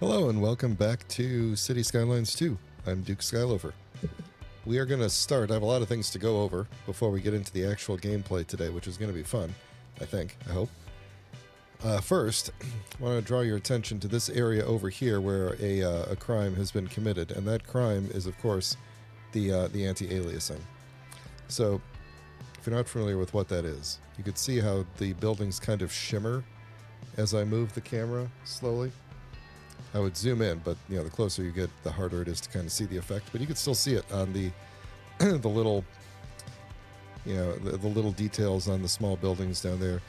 Hello and welcome back to City Skylines 2. I'm Duke Skylover. We are going to start. I have a lot of things to go over before we get into the actual gameplay today, which is going to be fun, I think, I hope. First, I want to draw your attention to this area over here where a crime has been committed, and that crime is, of course, the anti-aliasing. So, if you're not familiar with what that is, you could see how the buildings kind of shimmer as I move the camera slowly. I would zoom in, but the closer you get, the harder it is to kind of see the effect. But you can still see it on the the little, the little details on the small buildings down there.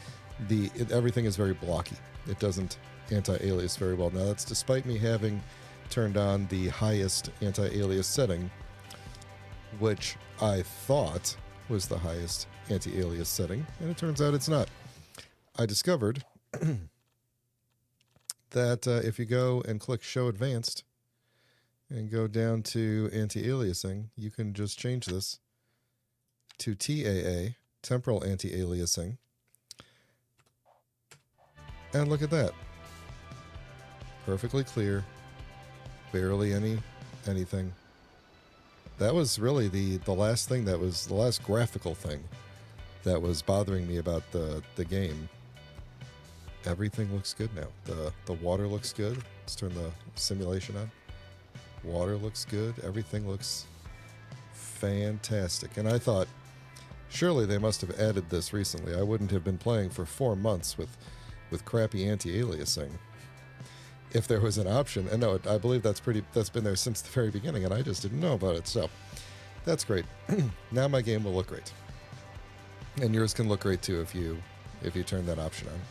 Everything is very blocky. It doesn't anti-alias very well. Now that's despite me having turned on the highest anti-alias setting, which I thought was the highest anti-alias setting, and it turns out it's not. I discovered that if you go and click Show Advanced and go down to anti-aliasing, you can just change this to TAA, Temporal Anti-Aliasing. And look at that. Perfectly clear. Barely anything. That was really the last thing that was the last graphical thing that was bothering me about the game. Everything looks good now. The water looks good. Let's turn the simulation on. Water looks good. Everything looks fantastic. And I thought, surely they must have added this recently. I wouldn't have been playing for 4 months with crappy anti-aliasing if there was an option. And no, I believe that's been there since the very beginning, and I just didn't know about it. So that's great. Now my game will look great. And yours can look great too if you turn that option on.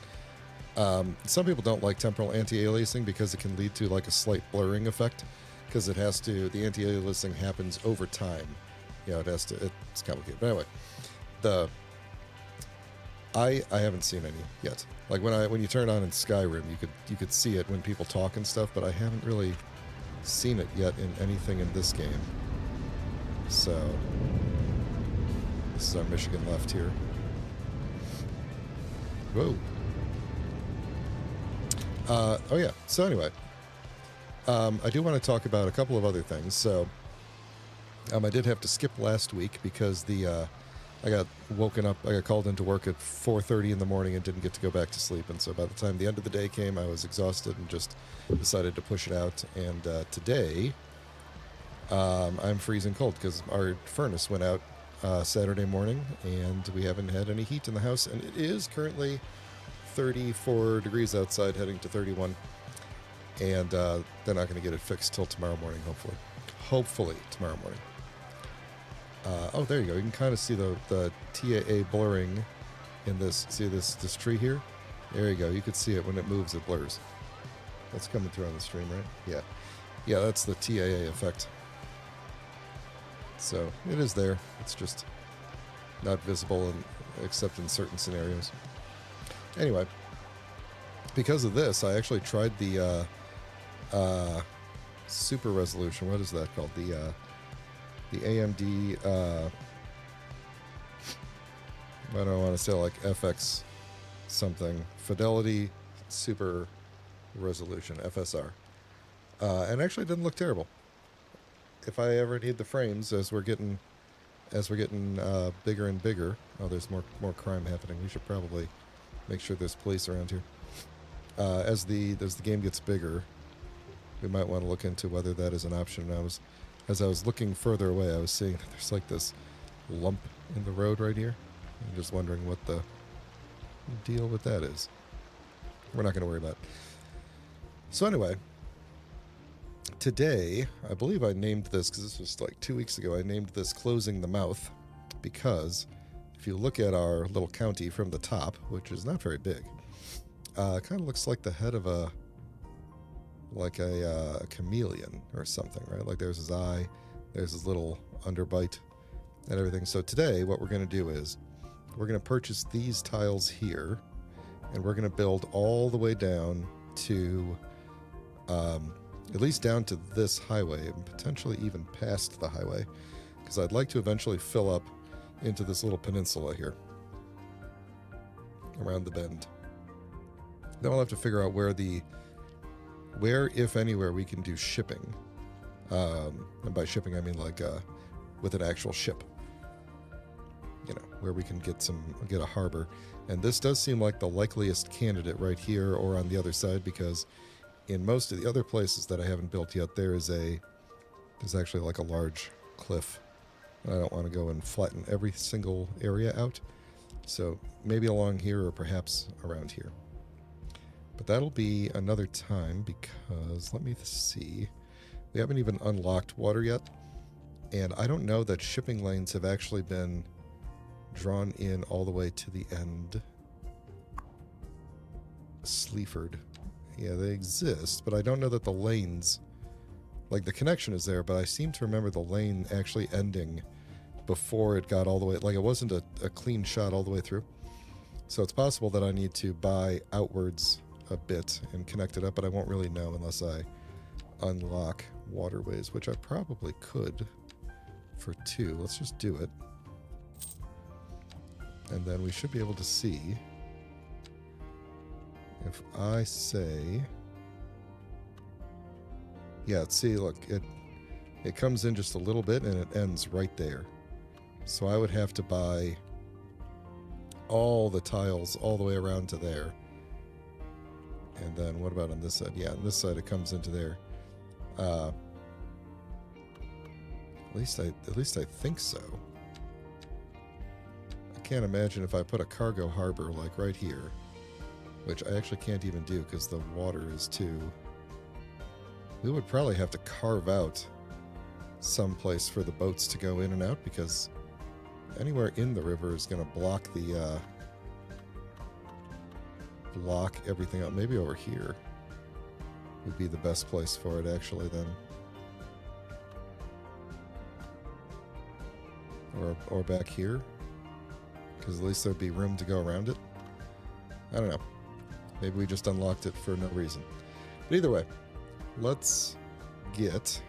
Some people don't like temporal anti-aliasing because it can lead to like a slight blurring effect, because the anti-aliasing happens over time. It's complicated. But anyway, I haven't seen any yet. Like when you turn it on in Skyrim, you could see it when people talk and stuff, but I haven't really seen it yet in anything in this game. So this is our Michigan left here. Whoa. Oh yeah, so anyway, I do want to talk about a couple of other things. So I did have to skip last week because I got woken up, I got called into work at 4:30 in the morning and didn't get to go back to sleep, and so by the time the end of the day came, I was exhausted and just decided to push it out. And today I'm freezing cold because our furnace went out Saturday morning, and we haven't had any heat in the house, and it is currently 34 degrees outside, heading to 31, and they're not going to get it fixed till tomorrow morning, hopefully tomorrow morning. Oh, there you go. You can kind of see the TAA blurring in this. See this tree here? There you go. You can see it when it moves, it blurs. That's coming through on the stream, right? Yeah, that's the TAA effect. So it is there. It's just not visible except in certain scenarios. Anyway, because of this, I actually tried the super resolution. What is that called? The AMD. I don't want to say like FX something. Fidelity Super Resolution, FSR. And actually didn't look terrible. If I ever need the frames as we're getting bigger and bigger. Oh, there's more crime happening. We should probably make sure there's police around here. As the game gets bigger, we might want to look into whether that is an option. As I was looking further away, I was seeing that there's like this lump in the road right here. I'm just wondering what the deal with that is. We're not going to worry about it. So anyway, today, I believe I named this, because this was like 2 weeks ago, I named this Closing the Mouth, because if you look at our little county from the top, which is not very big, it kind of looks like the head of a chameleon or something, right? Like there's his eye, there's his little underbite and everything. So today what we're going to do is we're going to purchase these tiles here, and we're going to build all the way down to at least down to this highway, and potentially even past the highway, because I'd like to eventually fill up into this little peninsula here around the bend. Then we'll have to figure out where where, if anywhere, we can do shipping. And by shipping, I mean like with an actual ship. You know, where we can get a harbor. And this does seem like the likeliest candidate right here or on the other side, because in most of the other places that I haven't built yet, there's actually like a large cliff. I don't want to go and flatten every single area out. So maybe along here or perhaps around here. But that'll be another time, because let me see. We haven't even unlocked water yet. And I don't know that shipping lanes have actually been drawn in all the way to the end. Sleaford. Yeah, they exist, but I don't know that the lanes, like the connection is there, but I seem to remember the lane actually ending before it got all the way, like it wasn't a clean shot all the way through. So it's possible that I need to buy outwards a bit and connect it up, but I won't really know unless I unlock waterways, which I probably could for 2. Let's just do it. And then we should be able to see if I say, yeah, see, look, it comes in just a little bit and it ends right there. So I would have to buy all the tiles all the way around to there. And then what about on this side? Yeah, on this side it comes into there. At least I think so. I can't imagine if I put a cargo harbor like right here, which I actually can't even do because the water is too... We would probably have to carve out some place for the boats to go in and out, because anywhere in the river is going to block the block everything up. Maybe over here would be the best place for it actually then. Or back here, because at least there'd be room to go around it. I don't know. Maybe we just unlocked it for no reason. But either way, let's get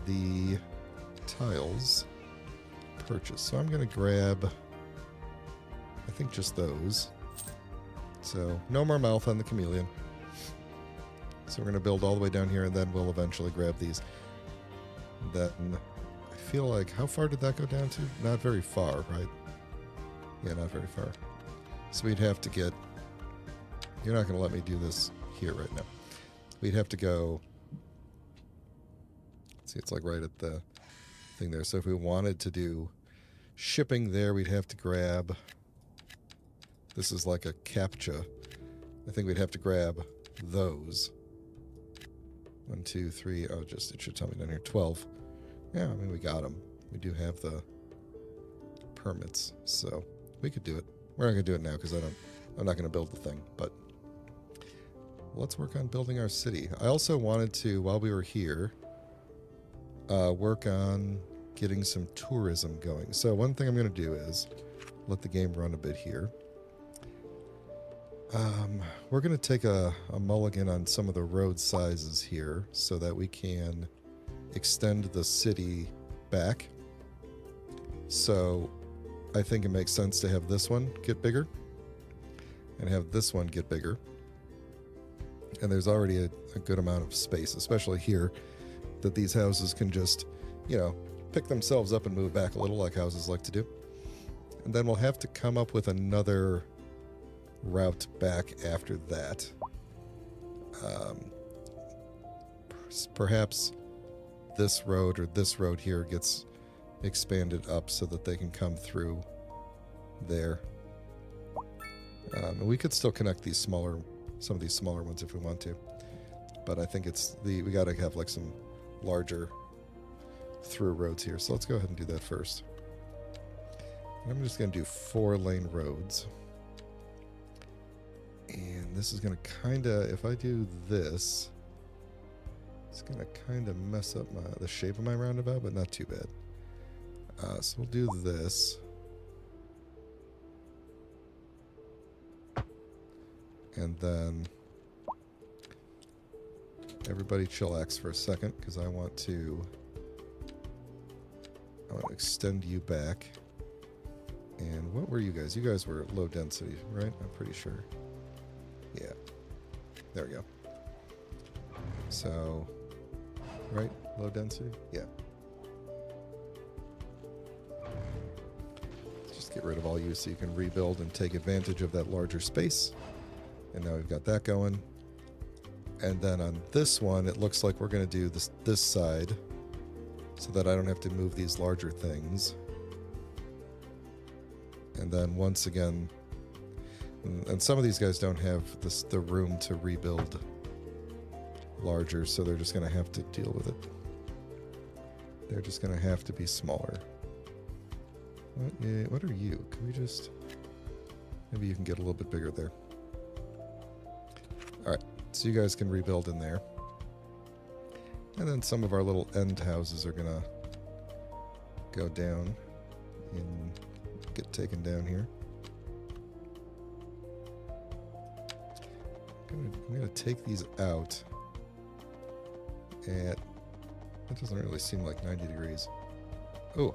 the tiles purchased. So I'm going to grab, I think, just those. So no more mouth on the chameleon. So we're going to build all the way down here, and then we'll eventually grab these. Then I feel like, how far did that go down to? Not very far, right? Yeah, not very far. So we'd have to get... You're not going to let me do this here right now. We'd have to go... See, it's like right at the thing there. So if we wanted to do shipping there, we'd have to grab... This is like a CAPTCHA. I think we'd have to grab those. 1, 2, 3... Oh, just, it should tell me down here. 12. Yeah, I mean, we got them. We do have the permits, so we could do it. We're not going to do it now because I'm not going to build the thing, but let's work on building our city. I also wanted to, while we were here, work on getting some tourism going. So one thing I'm going to do is let the game run a bit here. We're going to take a mulligan on some of the road sizes here so that we can extend the city back. So I think it makes sense to have this one get bigger and have this one get bigger. And there's already a good amount of space, especially here, that these houses can just, you know, pick themselves up and move back a little like houses like to do. And then we'll have to come up with another route back after that. Perhaps this road or this road here gets expanded up so that they can come through there. And we could still connect these some of these smaller ones if we want to. But I think we got to have like some larger through roads here. So let's go ahead and do that first. And I'm just going to do 4-lane roads. And this is going to kind of, if I do this, it's going to kind of mess up the shape of my roundabout, but not too bad. So we'll do this. And then everybody chillax for a second, because I want to extend you back. And what were you guys? You guys were low density, right? I'm pretty sure. Yeah. There we go. So, right? Low density? Yeah. Just get rid of all you so you can rebuild and take advantage of that larger space. And now we've got that going. And then on this one, it looks like we're going to do this side so that I don't have to move these larger things. And then once again, and some of these guys don't have the room to rebuild larger, so they're just going to have to deal with it. They're just going to have to be smaller. What are you? Can we just... Maybe you can get a little bit bigger there. Alright, so you guys can rebuild in there. And then some of our little end houses are going to go down and get taken down here. I'm going to take these out at... That doesn't really seem like 90 degrees. Oh.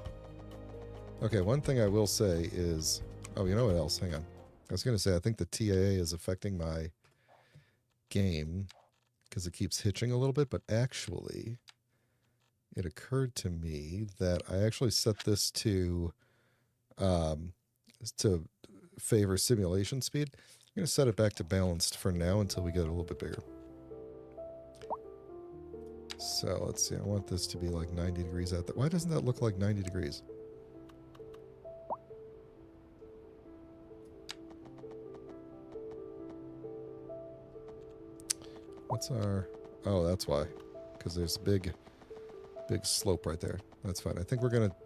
Okay, one thing I will say is... Oh, you know what else? Hang on. I was going to say, I think the TAA is affecting my game because it keeps hitching a little bit, but actually, it occurred to me that I actually set this to favor simulation speed. I'm going to set it back to balanced for now until we get a little bit bigger. So let's see, I want this to be like 90 degrees out there. Why doesn't that look like 90 degrees? What's our... Oh, that's why. Because there's a big slope right there. That's fine. I think we're going to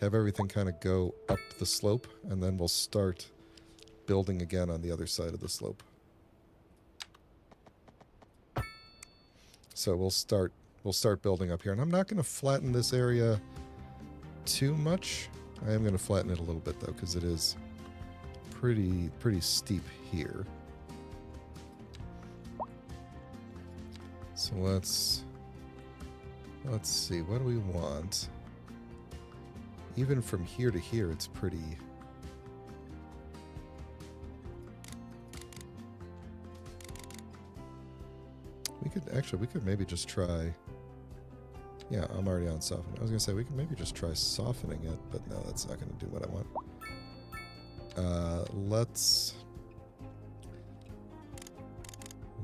have everything kind of go up the slope, and then we'll start building again on the other side of the slope. So we'll start building up here. And I'm not going to flatten this area too much. I am going to flatten it a little bit, though, because it is pretty steep here. So let's see, what do we want? Even from here to here, it's pretty... We could maybe just try... Yeah, I'm already on softening. I was going to say, we could maybe just try softening it, but no, that's not going to do what I want. Let's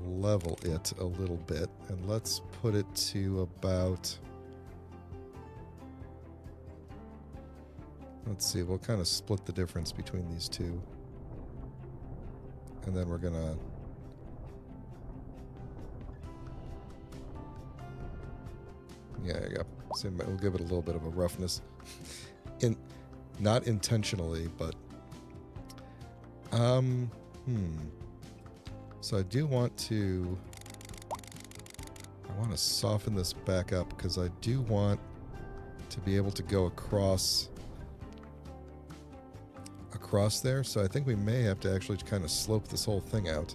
level it a little bit, and let's put it to about... Let's see, we'll kind of split the difference between these two. And then we're going to... Yeah, there you go. So we'll give it a little bit of a roughness. Not intentionally, but... So I do want to... I want to soften this back up, because I do want to be able to go across there. So I think we may have to actually kind of slope this whole thing out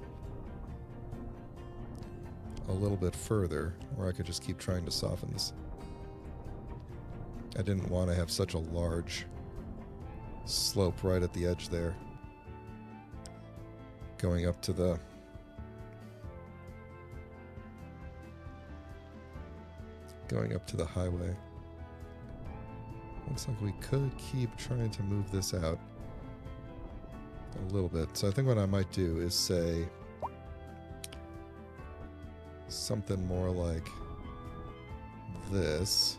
a little bit further, or I could just keep trying to soften this. I didn't want to have such a large slope right at the edge there, going up to the highway. Looks like we could keep trying to move this out a little bit. So I think what I might do is say something more like this,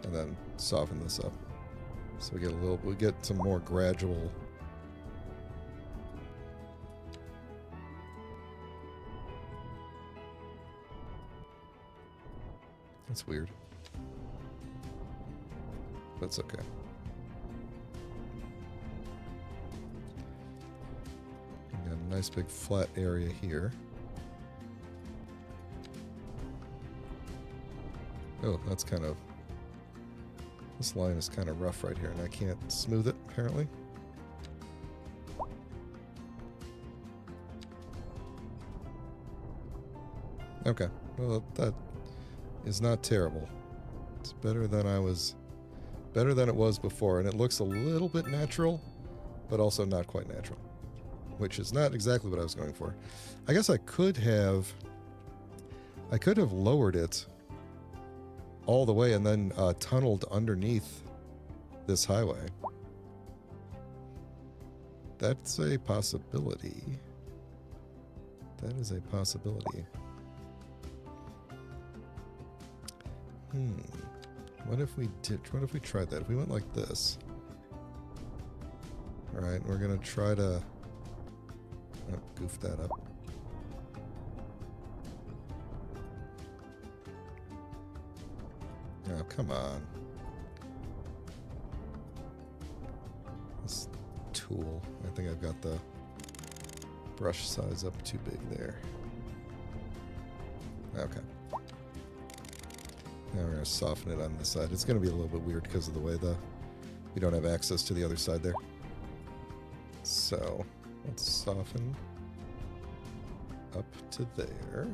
and then soften this up, so we get some more gradual. That's weird, but it's okay. We got a nice big flat area here. Oh, that's kind of... This line is kind of rough right here, and I can't smooth it, apparently. Okay, well, that is not terrible. It's better than it was before, and it looks a little bit natural, but also not quite natural. which is not exactly what I was going for. I guess I could have lowered it all the way and then tunneled underneath this highway. That's a possibility. That is a possibility. What if we tried that? If we went like this. Alright, we're gonna try to goof that up. Oh, come on. This tool. I think I've got the brush size up too big there. Okay. Now we're going to soften it on this side. It's going to be a little bit weird because of the way we don't have access to the other side there. So, let's soften up to there.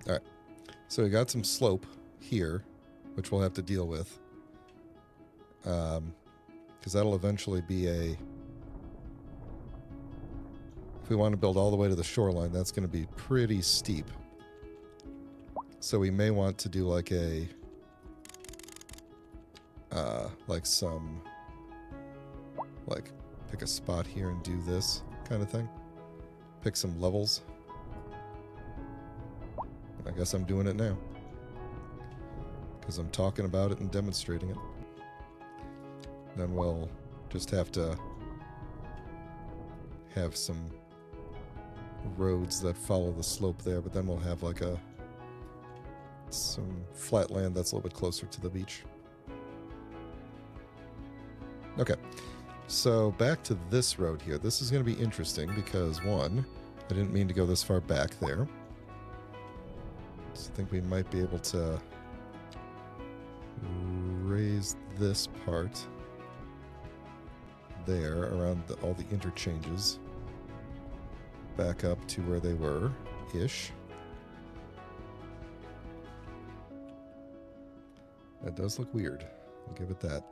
Alright, so we got some slope here, which we'll have to deal with. Because that'll eventually be if we want to build all the way to the shoreline, that's going to be pretty steep. So we may want to do like pick a spot here and do this kind of thing. Pick some levels. I guess I'm doing it now. Because I'm talking about it and demonstrating it. Then we'll just have to have some roads that follow the slope there, but then we'll have like some flat land that's a little bit closer to the beach. Okay, so back to this road here. This is going to be interesting because, one, I didn't mean to go this far back there. So I think we might be able to raise this part there around all the interchanges back up to where they were ish. That does look weird. I'll give it that.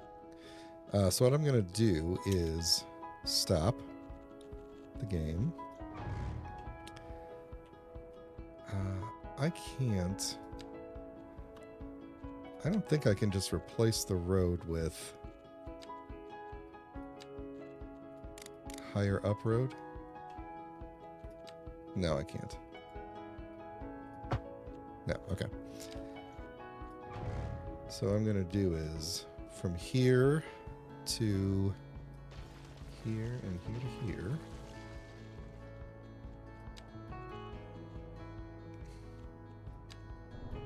So what I'm going to do is stop the game. I don't think I can just replace the road with higher up road. No, I can't. No, okay. So what I'm going to do is from here to here and here to here.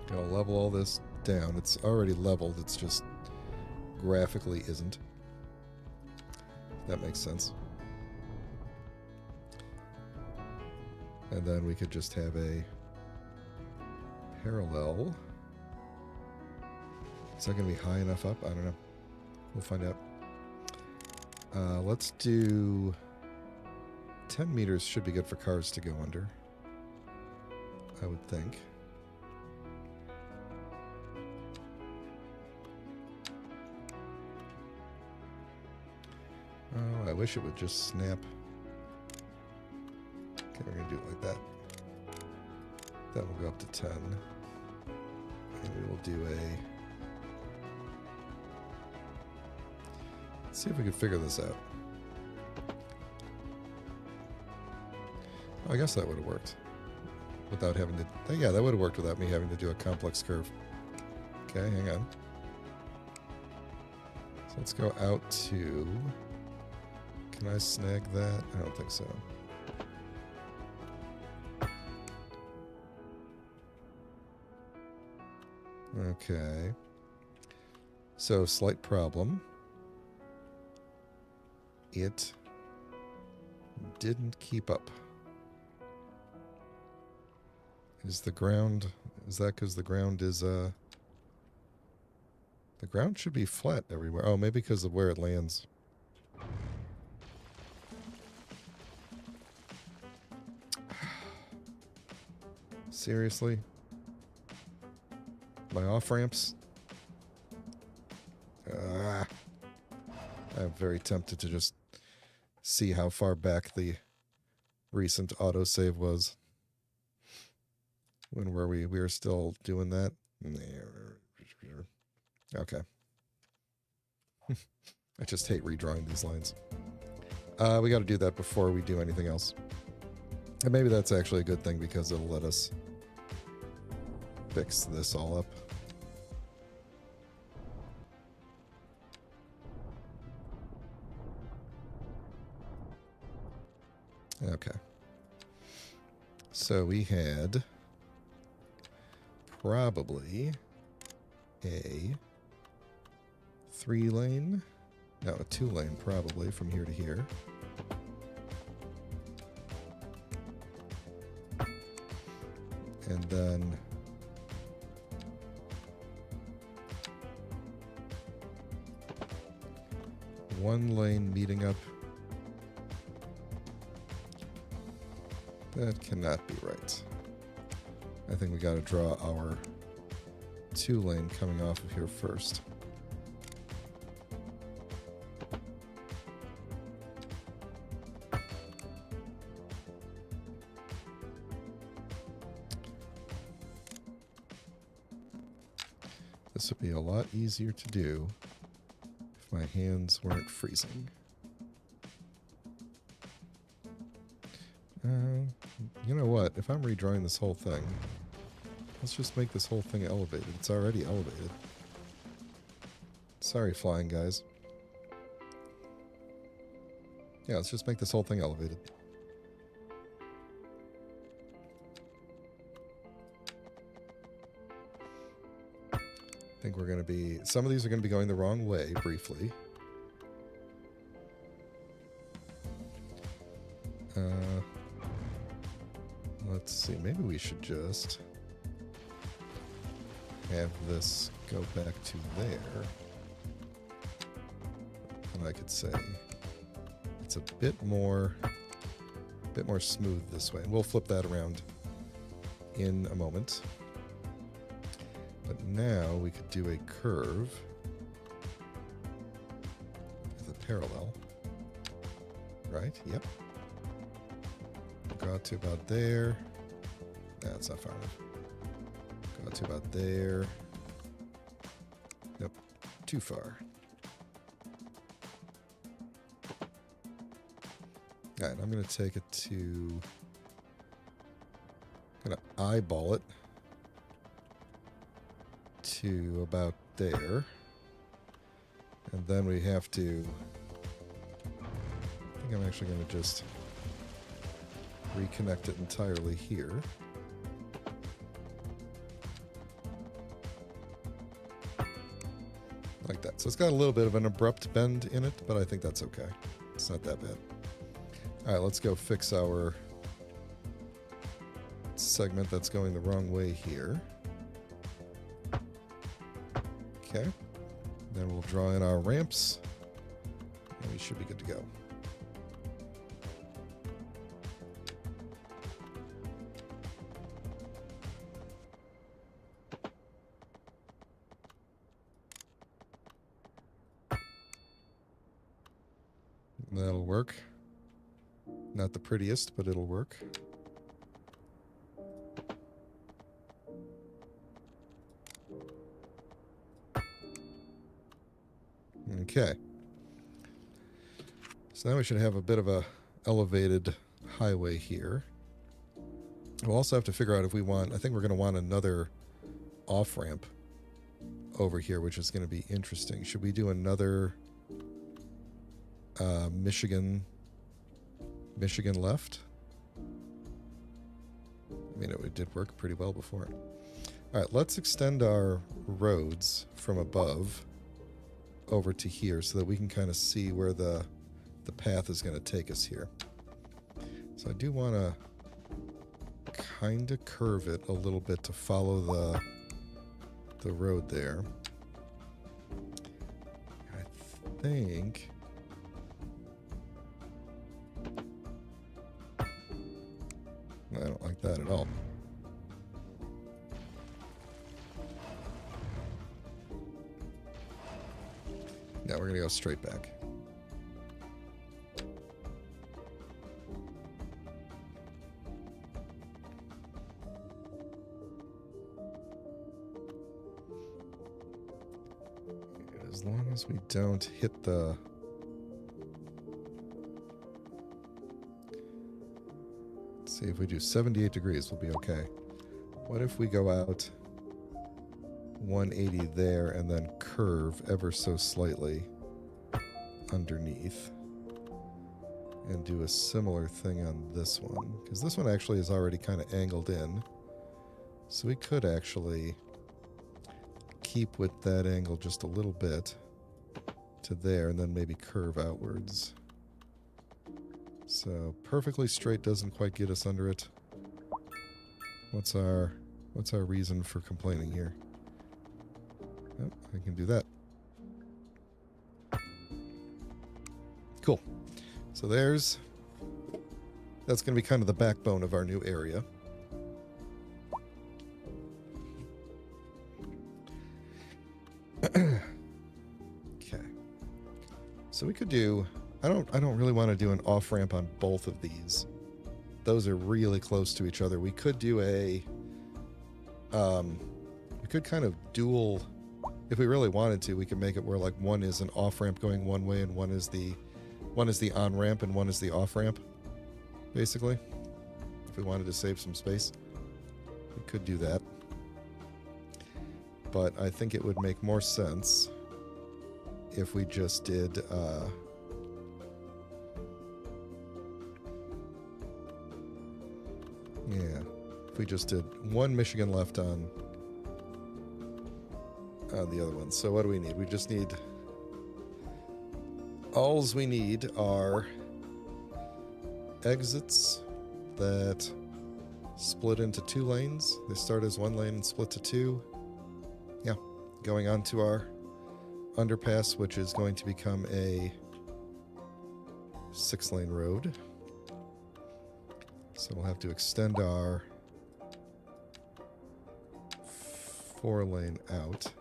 Gonna level all this down. It's already leveled, it's just graphically isn't. If that makes sense. And then we could just have a parallel. Is that going to be high enough up? I don't know. We'll find out. Let's do 10 meters should be good for cars to go under, I would think. Oh, I wish it would just snap. Okay, we're going to do it like that. That will go up to 10. And we will do let's see if we can figure this out. I guess that would have worked. Without having to... Yeah, that would have worked without me having to do a complex curve. Okay, hang on. So let's go out to... Can I snag that? I don't think so. Okay. So, slight problem. It didn't keep up. Is the ground... Is that because the ground is, The ground should be flat everywhere. Oh, maybe because of where it lands. Seriously? My off-ramps? I'm very tempted to just see how far back the recent autosave was. When were we? We were still doing that? Okay. I just hate redrawing these lines. We got to do that before we do anything else. And maybe that's actually a good thing because it'll let us fix this all up. Okay. So we had probably a 3-lane, no, a 2-lane probably from here to here. And then one lane meeting up. That cannot be right. I think we got to draw our 2-lane coming off of here first. This would be a lot easier to do if my hands weren't freezing. You know what? If I'm redrawing this whole thing, let's just make this whole thing elevated. It's already elevated. Sorry, flying guys. Yeah, let's just make this whole thing elevated. I think we're going to be... Some of these are going to be going the wrong way, briefly. Let's see, maybe we should just have this go back to there. And I could say it's a bit more smooth this way. And we'll flip that around in a moment. But now we could do a curve with a parallel. Right? Yep. Go out to about there. That's not far enough. Go out to about there. Nope. Too far. Alright, I'm going to take it to... I'm going to eyeball it to about there. And then we have to... I think I'm actually going to just reconnect it entirely here. Like that. So it's got a little bit of an abrupt bend in it, but I think that's okay. It's not that bad. All right, let's go fix our segment that's going the wrong way here. Okay. Then we'll draw in our ramps, and we should be good to go. That'll work. Not the prettiest, but it'll work. Okay. So now we should have a bit of a elevated highway here. We'll also have to figure out if we want... I think we're going to want another off-ramp over here, which is going to be interesting. Should we do another... Michigan left. I mean, it did work pretty well before. All right, let's extend our roads from above over to here so that we can kind of see where the path is going to take us here. So I do want to kind of curve it a little bit to follow the road there. I think... I don't like that at all. we're going to go straight back. As long as we don't hit the... Let's see, if we do 78 degrees, we'll be okay. What if we go out 180 there and then curve ever so slightly underneath and do a similar thing on this one? Because this one actually is already kind of angled in. So we could actually keep with that angle just a little bit to there and then maybe curve outwards. So perfectly straight doesn't quite get us under it. What's our reason for complaining here? Oh, I can do that. Cool. So that's going to be kind of the backbone of our new area. Okay. So we could do... I don't really want to do an off-ramp on both of these. Those are really close to each other. We could do a... we could kind of dual... If we really wanted to, we could make it where like one is an off-ramp going one way and one is the on-ramp and one is the off-ramp, basically. If we wanted to save some space, we could do that. But I think it would make more sense if we just did... yeah, if we just did one Michigan left on the other one. So what do we need? We just need... Alls we need are exits that split into 2 lanes. They start as 1 lane and split to 2. Yeah, going on to our underpass, which is going to become a 6-lane road. So we'll have to extend our 4-lane out.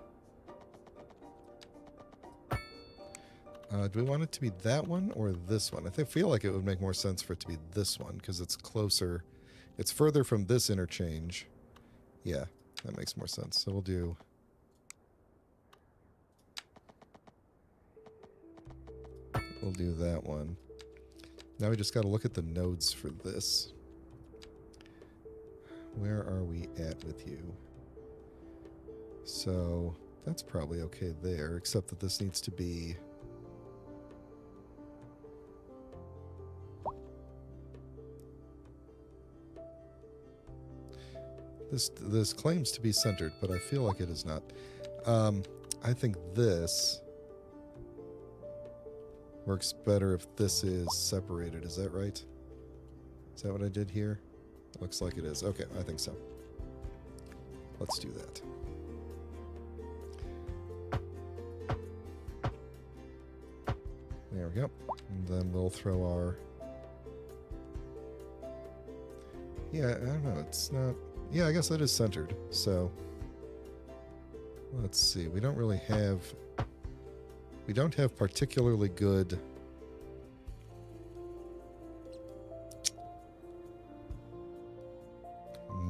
Do we want it to be that one or this one? I feel like it would make more sense for it to be this one because it's closer. It's further from this interchange. Yeah, that makes more sense. So we'll do... We'll do that one. Now we just got to look at the nodes for this. Where are we at with you? So that's probably okay there, except that this needs to be... This claims to be centered, but I feel like it is not. I think this works better if this is separated. Is that right? Is that what I did here? Looks like it is. Okay, I think so. Let's do that. There we go. And then we'll throw our... Yeah, I don't know. It's not... Yeah, I guess that is centered. So, let's see. We don't really have... We don't have particularly good...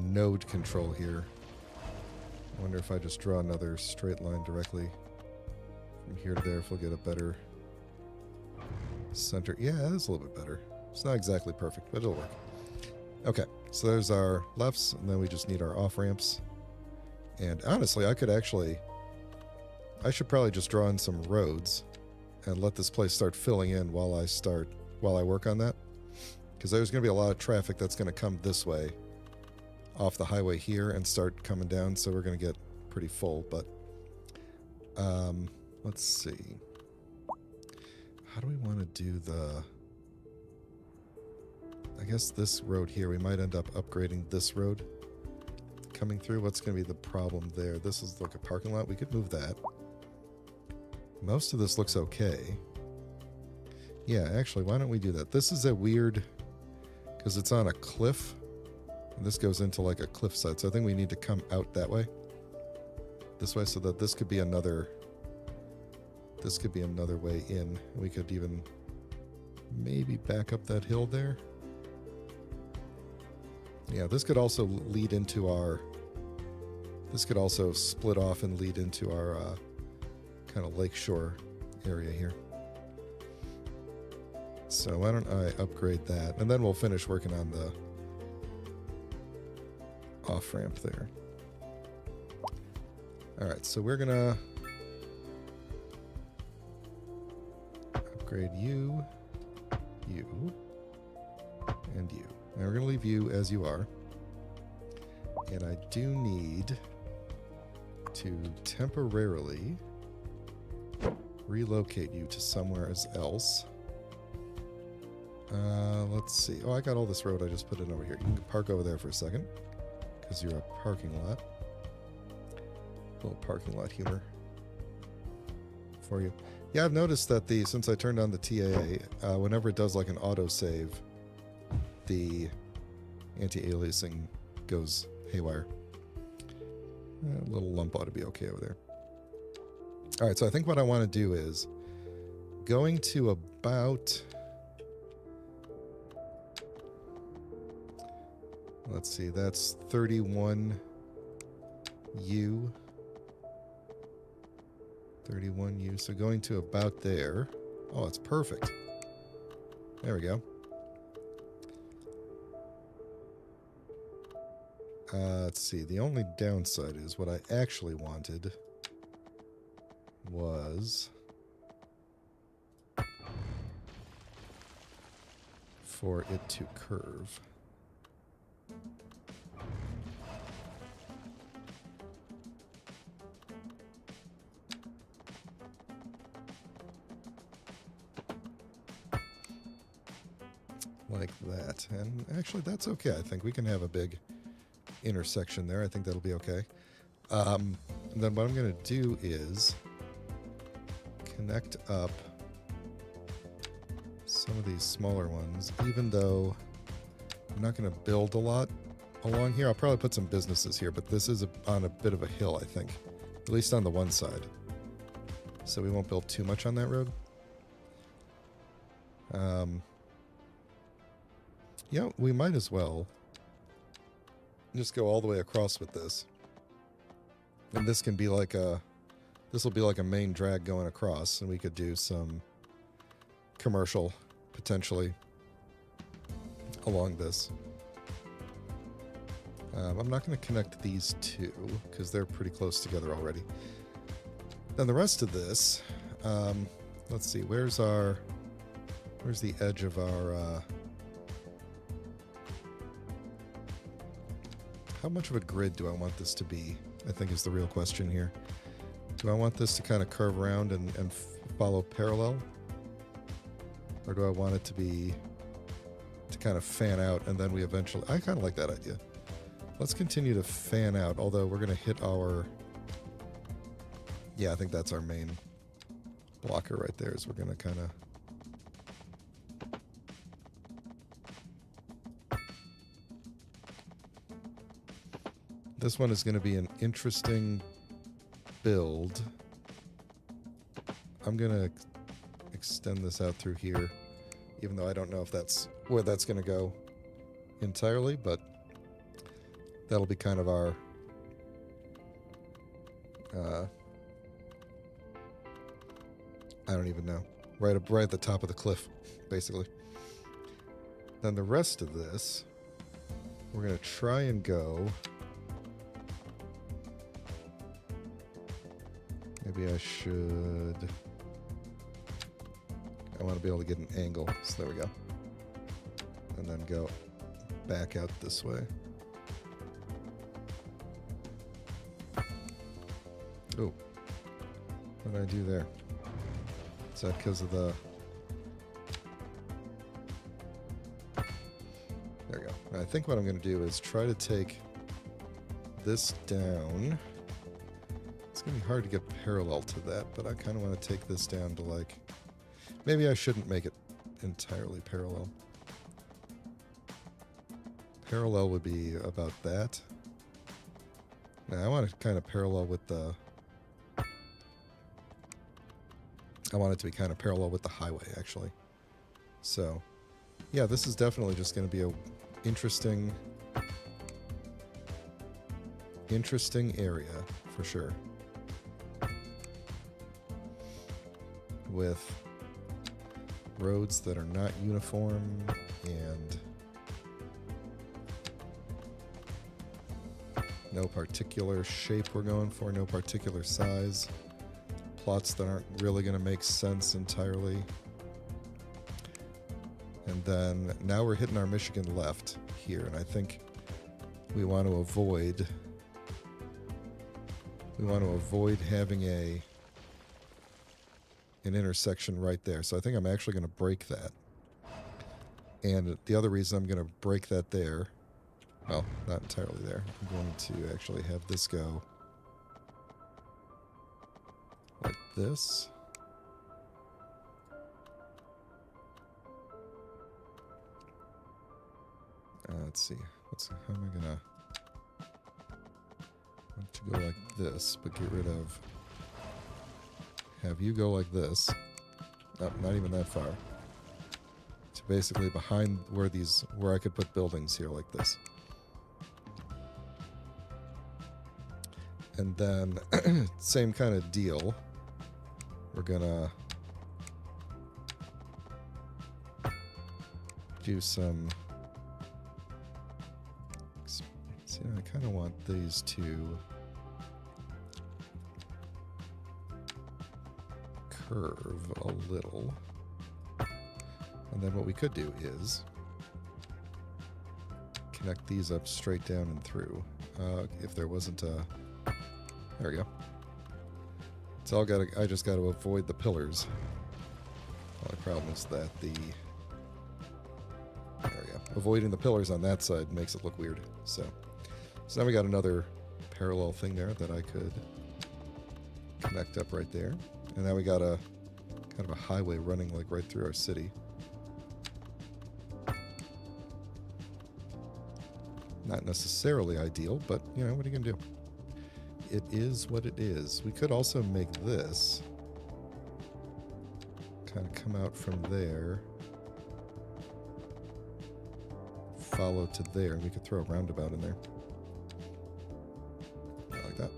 node control here. I wonder if I just draw another straight line directly from here to there, if we'll get a better center. Yeah, that is a little bit better. It's not exactly perfect, but it'll work. Okay, so there's our lefts, and then we just need our off-ramps. And honestly, I should probably just draw in some roads and let this place start filling in while I work on that. Because there's going to be a lot of traffic that's going to come this way off the highway here and start coming down, so we're going to get pretty full. But let's see. How do we want to do the... I guess this road here, we might end up upgrading this road coming through. What's going to be the problem there? This is like a parking lot. We could move that. Most of this looks okay. Yeah, actually, why don't we do that? This is a weird... because it's on a cliff. And this goes into like a cliffside. So I think we need to come out that way. This way, so that this could be another this could be another way in. We could even maybe back up that hill there. Yeah, this could also lead into our... This could also split off and lead into our kind of lakeshore area here. So why don't I upgrade that? And then we'll finish working on the off-ramp there. Alright, so we're gonna upgrade you, you, and you. Now we're gonna leave you as you are. And I do need to temporarily relocate you to somewhere else. Let's see. Oh, I got all this road. I just put it over here. You can park over there for a second because you're a parking lot. A little parking lot humor for you. Yeah, I've noticed that since I turned on the TAA, whenever it does like an autosave, the anti-aliasing goes haywire. A little lump ought to be okay over there. Alright, so I think what I want to do is going to about... Let's see, that's 31U. 31U, so going to about there. Oh, it's perfect. There we go. Let's see, the only downside is what I actually wanted was for it to curve. Like that. And actually, that's okay. I think we can have a big intersection there. I think that'll be okay. And then what I'm going to do is connect up some of these smaller ones, even though I'm not going to build a lot along here. I'll probably put some businesses here, but this is on a bit of a hill, I think, at least on the one side. So we won't build too much on that road. Yeah, we might as well just go all the way across with this. And this can be like this will be like a main drag going across, and we could do some commercial, potentially, along this. I'm not going to connect these two, because they're pretty close together already. Then the rest of this, let's see, where's the edge of our... How much of a grid do I want this to be, I think is the real question here. Do I want this to kind of curve around and follow parallel? Or do I want it to kind of fan out and then we eventually... I kind of like that idea. Let's continue to fan out, although we're going to hit our... Yeah, I think that's our main blocker right there, is we're going to kind of... This one is going to be an interesting build. I'm going to extend this out through here, even though I don't know if that's where that's going to go entirely, but that'll be kind of our I don't even know. Right at the top of the cliff, basically. Then the rest of this, we're going to try and go... Maybe I should... I want to be able to get an angle, so there we go. And then go back out this way. Oh. What did I do there? Is that because of the... There we go. I think what I'm going to do is try to take this down. It's going to be hard to get parallel to that, but I kind of want to take this down to like... Maybe I shouldn't make it entirely parallel. Parallel would be about that. Now I want to kind of parallel with the... I want it to be kind of parallel with the highway, actually. So, yeah, this is definitely just going to be a interesting area, for sure. With roads that are not uniform and no particular shape we're going for, no particular size. Plots that aren't really going to make sense entirely. And then now we're hitting our Michigan left here, and I think we want to avoid having an intersection right there. So I think I'm actually going to break that. And the other reason I'm going to break that there, well, not entirely there. I'm going to actually have this go like this. Let's see. How am I gonna? I want to go like this, but get rid of. Have you go like this? Not even that far. So basically behind where I could put buildings here like this. And then same kind of deal. We're gonna do some. See, I kind of want these to curve a little. And then what we could do is connect these up straight down and through. If there wasn't a... There we go. It's all I just got to avoid the pillars. The problem is that there we go. Avoiding the pillars on that side makes it look weird. So now we got another parallel thing there that I could connect up right there. And now we got a kind of a highway running like right through our city. Not necessarily ideal, but you know, what are you gonna do? It is what it is. We could also make this kind of come out from there, follow to there, and we could throw a roundabout in there. Like that.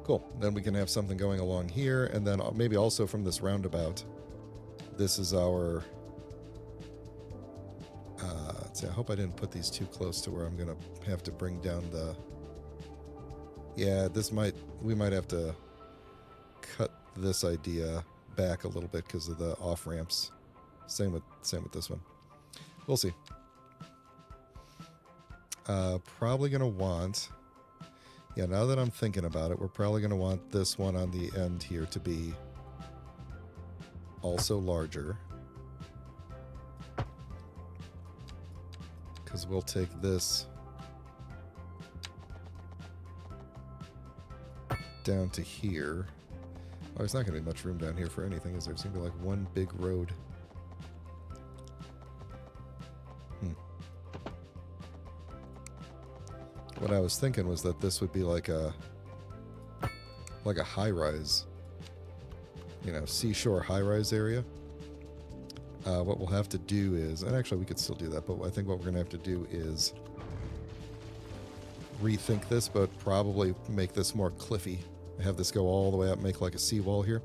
Cool. Then we can have something going along here, and then maybe also from this roundabout, this is our... let's see, I hope I didn't put these too close to where I'm going to have to bring down the... Yeah, we might have to cut this idea back a little bit because of the off-ramps. Same with this one. We'll see. Probably going to want... Yeah, now that I'm thinking about it, we're probably going to want this one on the end here to be also larger. Because we'll take this down to here. Oh, there's not going to be much room down here for anything, is there? It's going to be like one big road. What I was thinking was that this would be like a high-rise, you know, seashore high-rise area. What we'll have to do is, and actually we could still do that, but I think what we're going to have to do is rethink this, but probably make this more cliffy. Have this go all the way up, make like a seawall here.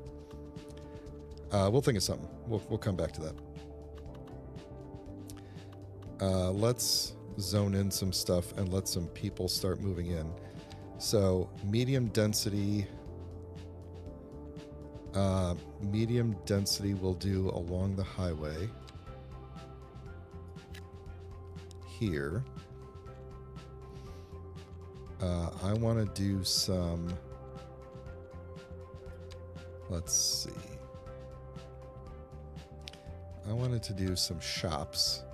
We'll think of something. We'll come back to that. Let's zone in some stuff and let some people start moving in. So medium density we'll do along the highway here. I want to do some, let's see, I wanted to do some shops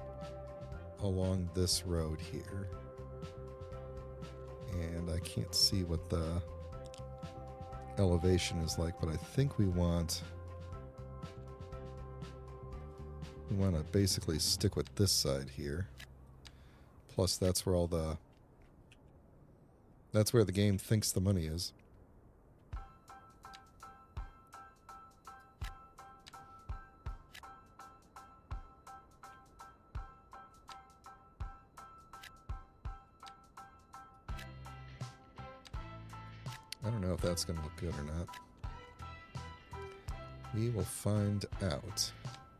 along this road here, and I can't see what the elevation is like, but I think we want to basically stick with this side here. Plus that's where the game thinks the money is. I don't know if that's going to look good or not. We will find out.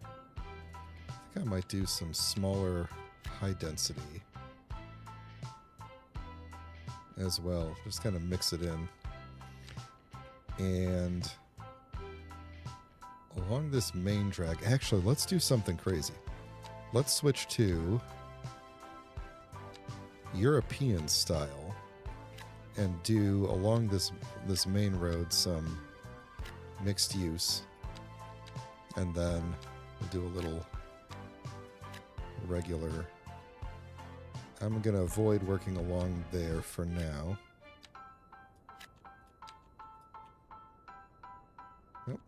I think I might do some smaller high density as well. Just kind of mix it in. And along this main drag, actually, let's do something crazy. Let's switch to European style and do along this main road some mixed use, and then we'll do a little regular. I'm going to avoid working along there for now. Yep.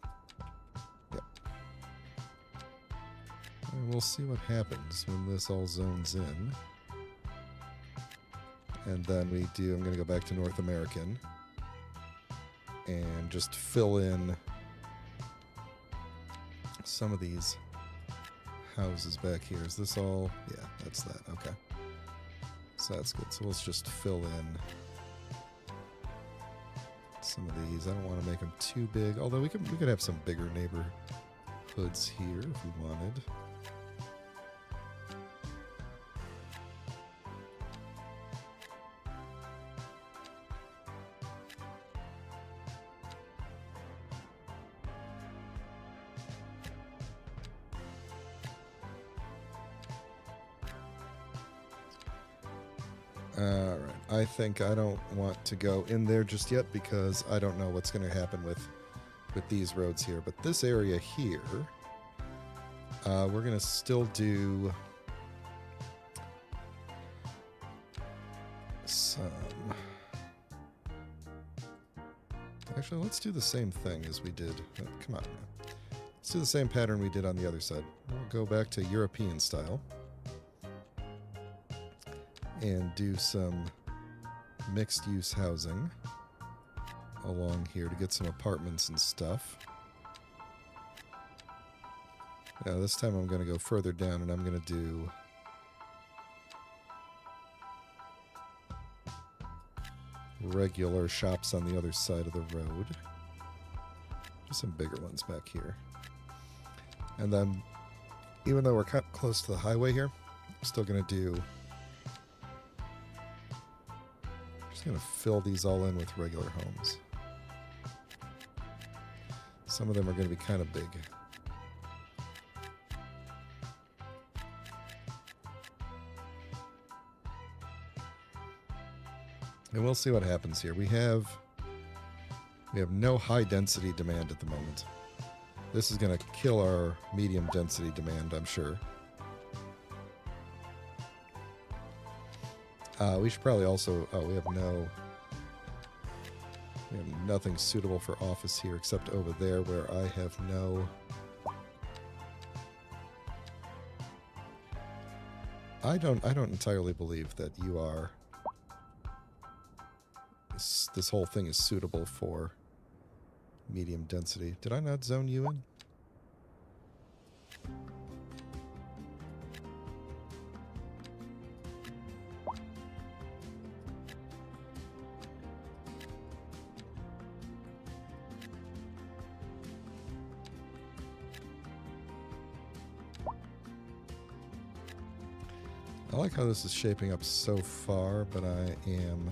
And we'll see what happens when this all zones in. And then I'm going to go back to North American and just fill in some of these houses back here. Is this all? Yeah, that's that. Okay. So that's good. So let's just fill in some of these. I don't want to make them too big, although we could have some bigger neighborhoods here if we wanted. Alright, I think I don't want to go in there just yet because I don't know what's going to happen with these roads here. But this area here, we're going to still do some... Actually, let's do the same thing as we did. Come on now. Let's do the same pattern we did on the other side. We'll go back to European style and do some mixed use housing along here to get some apartments and stuff. Now this time I'm going to go further down and I'm going to do regular shops on the other side of the road. Just some bigger ones back here. And then even though we're kind of close to the highway here, I'm still going to do... Going to fill these all in with regular homes. Some of them are going to be kind of big. And we'll see what happens here. We have no high density demand at the moment. This is going to kill our medium density demand, I'm sure. We should probably also... Oh, we have nothing suitable for office here except over there where I have no... I don't entirely believe that you are... This whole thing is suitable for medium density. Did I not zone you in? I like how this is shaping up so far, but I am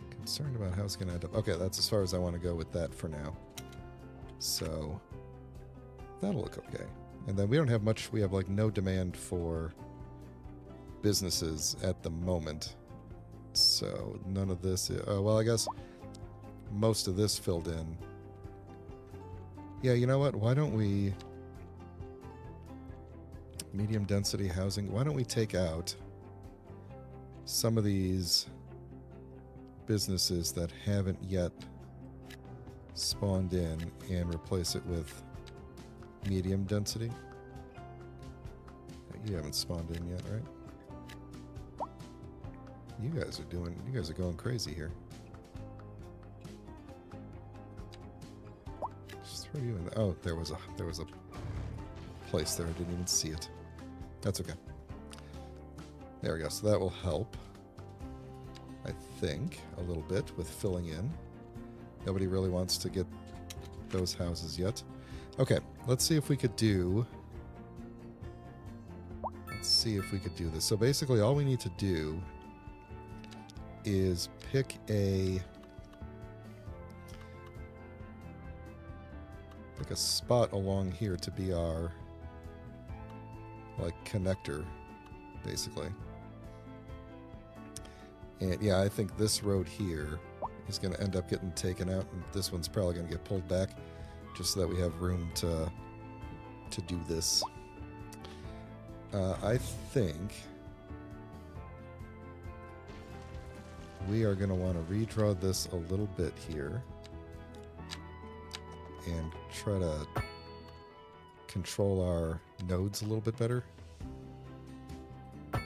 concerned about how it's going to end up. Okay, that's as far as I want to go with that for now. So, that'll look okay. And then we don't have much, we have like no demand for businesses at the moment. So, none of this, well, I guess most of this filled in. Yeah, you know what? Why don't we... Medium density housing. Why don't we take out some of these businesses that haven't yet spawned in and replace it with medium density? You haven't spawned in yet, right? You guys are going crazy here. Just throw you in there. Oh, there was a place there. I didn't even see it. That's okay. There we go. So that will help, I think, a little bit with filling in. Nobody really wants to get those houses yet. Okay, let's see if we could do... Let's see if we could do this. So basically all we need to do is pick a spot along here to be our like connector, basically. And yeah, I think this road here is going to end up getting taken out, and this one's probably going to get pulled back just so that we have room to do this. I think we are going to want to redraw this a little bit here and try to control our nodes a little bit better. I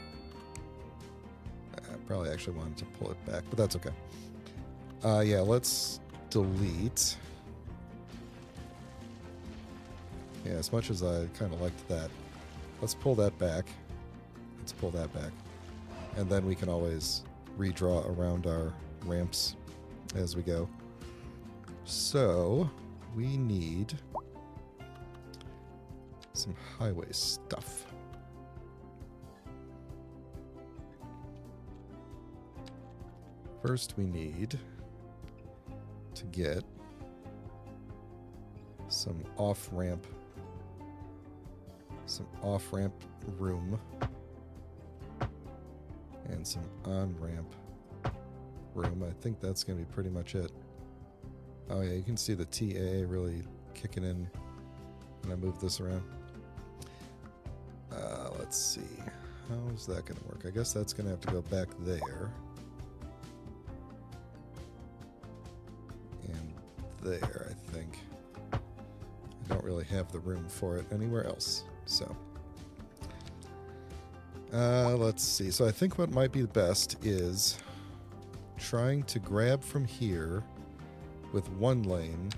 probably actually wanted to pull it back, but that's okay. Yeah, let's delete. Yeah, as much as I kind of liked that, let's pull that back. Let's pull that back. And then we can always redraw around our ramps as we go. So we need some highway stuff. First we need to get some off-ramp room and some on-ramp room. I think that's going to be pretty much it. Oh yeah, you can see the TAA really kicking in when I move this around. Let's see. How's that going to work? I guess that's going to have to go back there. And there, I think. I don't really have the room for it anywhere else. So, let's see. So I think what might be the best is trying to grab from here with one lane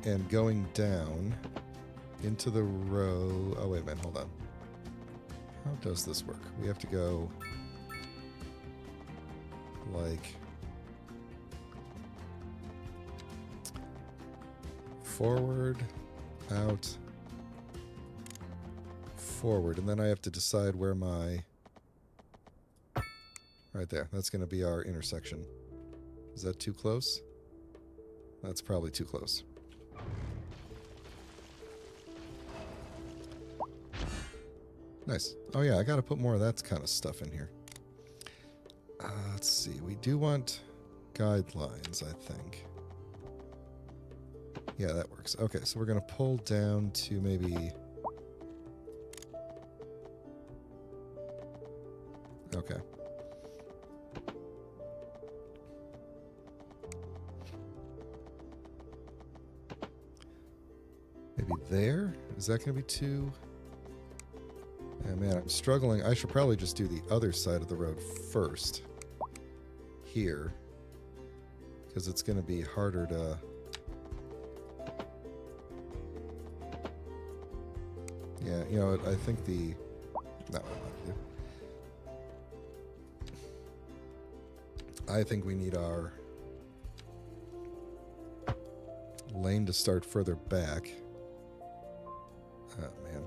and going down into the row. Oh, wait a minute. Hold on. How does this work? We have to go like forward, out, forward, and then I have to decide where my... Right there. That's going to be our intersection. Is that too close? That's probably too close. Nice. Oh yeah, I got to put more of that kind of stuff in here. Let's see. We do want guidelines, I think. Yeah, that works. Okay, so we're going to pull down to maybe... Okay. Maybe there? Is that going to be too... Yeah, man, I'm struggling. I should probably just do the other side of the road first. Here. Because it's going to be harder to... Yeah, you know what? I think the... No, I think we need our lane to start further back. Oh, man.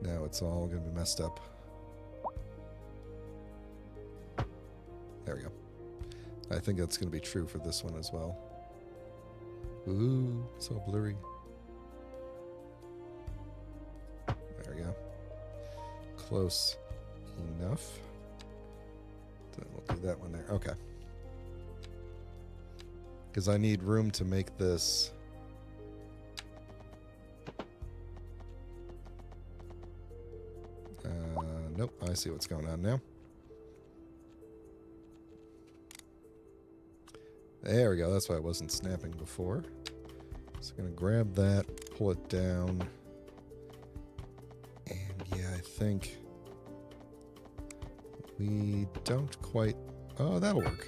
Now it's all going to be messed up. There we go. I think that's going to be true for this one as well. Ooh, so blurry. There we go. Close enough. Then we'll do that one there. Okay. Because I need room to make this... Nope, I see what's going on now. There we go. That's why I wasn't snapping before. So I'm going to grab that, pull it down. And yeah, I think we don't quite... Oh, that'll work.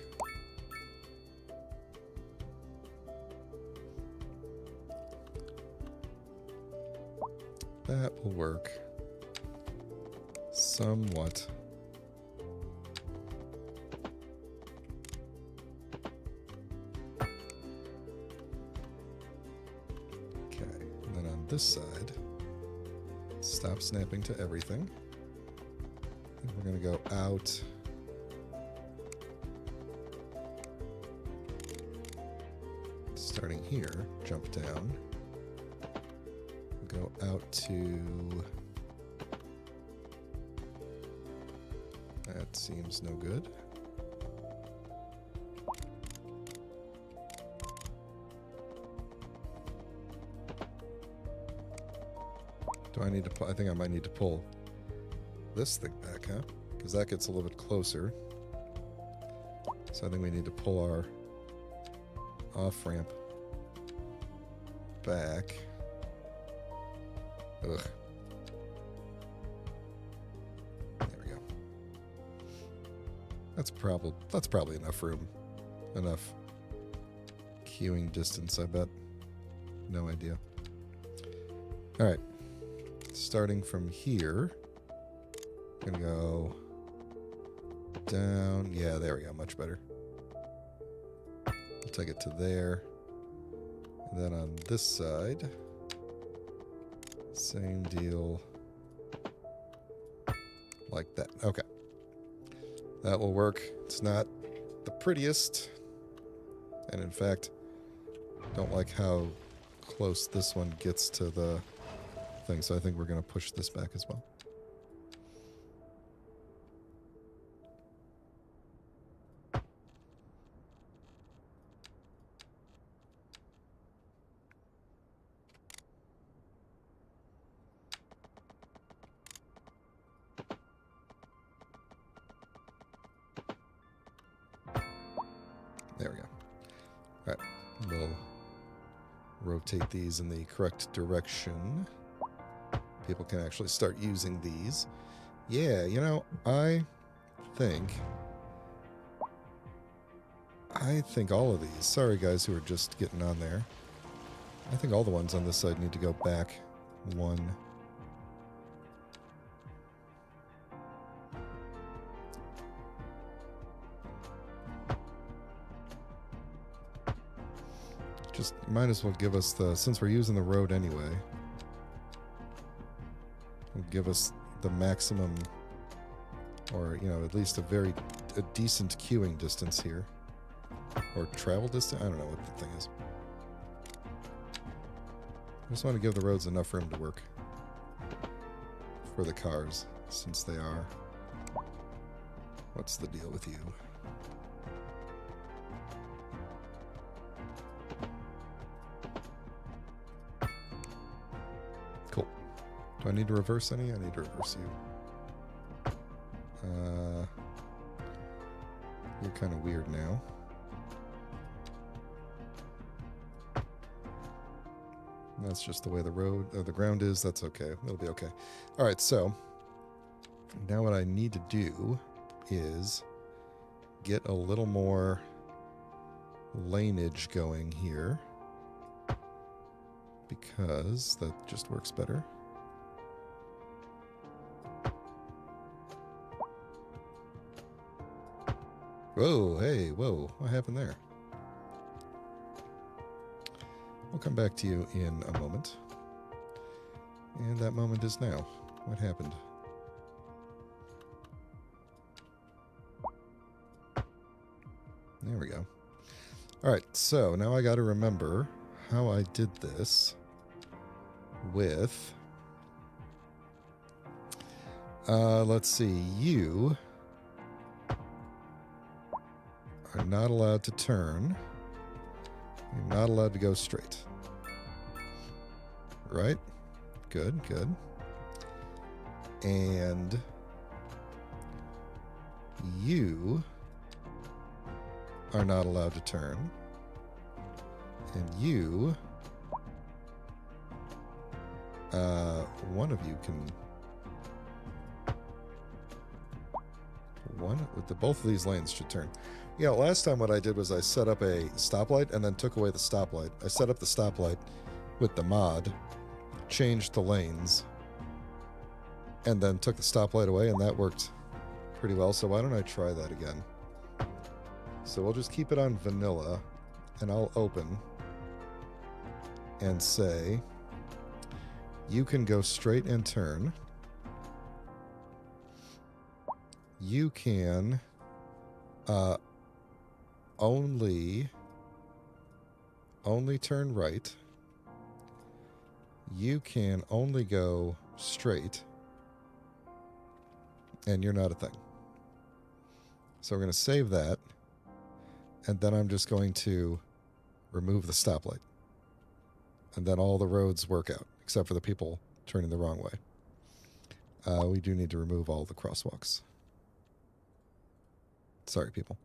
That will work. Somewhat. this side. Stop snapping to everything. And we're going to go out. Starting here, jump down. Go out to... That seems no good. Do I need to... I think I might need to pull this thing back, huh? Because that gets a little bit closer. So I think we need to pull our off-ramp back. Ugh. There we go. That's probably enough room. Enough queuing distance, I bet. No idea. Alright. Starting from here. I'm gonna go down. Yeah, there we go. Much better. I'll take it to there. And then on this side, same deal. Like that. Okay. That will work. It's not the prettiest. And in fact, don't like how close this one gets to the thing. So I think we're going to push this back as well. There we go. All right, we'll rotate these in the correct direction. People can actually start using these. Yeah, you know, I think all of these, sorry guys who are just getting on there, I think all the ones on this side need to go back one. Just might as well give us the, since we're using the road anyway, give us the maximum, or, you know, at least a decent queuing distance here. Or travel distance? I don't know what the thing is. I just want to give the roads enough room to work for the cars, since they are. What's the deal with you? Cool. Do I need to reverse any? I need to reverse you. You're kind of weird now. That's just the way the road, the ground is. That's okay. It'll be okay. All right, so now what I need to do is get a little more laneage going here, because that just works better. Whoa, hey, whoa, what happened there? We'll come back to you in a moment. And that moment is now. What happened? There we go. Alright, so now I got to remember how I did this with... let's see, you are not allowed to turn. You're not allowed to go straight. Right? Good, good. And you are not allowed to turn. And you, one of you can, both of these lanes should turn. Yeah, last time what I did was I set up a stoplight and then took away the stoplight. I set up the stoplight with the mod, changed the lanes, and then took the stoplight away, and that worked pretty well. So why don't I try that again? So we'll just keep it on vanilla, and I'll open and say, You can go straight and turn. You can only turn right. You can only go straight. And you're not a thing. So we're going to save that. And then I'm just going to remove the stoplight. And then all the roads work out, except for the people turning the wrong way. We do need to remove all the crosswalks. Sorry, people.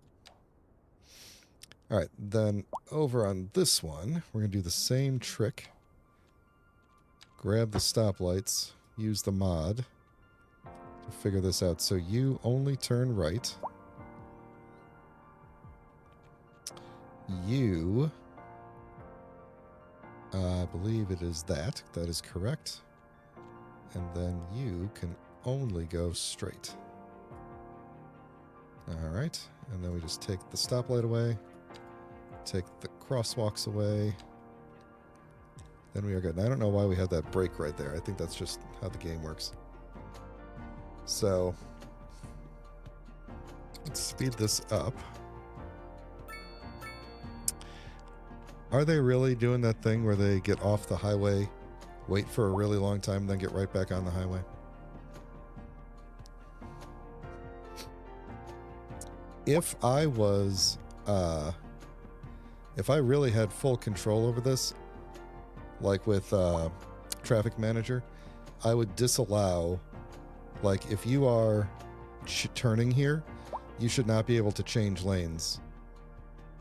All right, then over on this one, we're going to do the same trick. Grab the stoplights, use the mod to figure this out. So you only turn right. You, I believe it is that. That is correct. And then you can only go straight. All right, and then we just take the stoplight away, take the crosswalks away. Then we are good. And I don't know why we have that break right there. I think that's just how the game works. So let's speed this up. Are they really doing that thing where they get off the highway, wait for a really long time, then get right back on the highway? If I was, if I really had full control over this, like with Traffic Manager, I would disallow, like if you are turning here, you should not be able to change lanes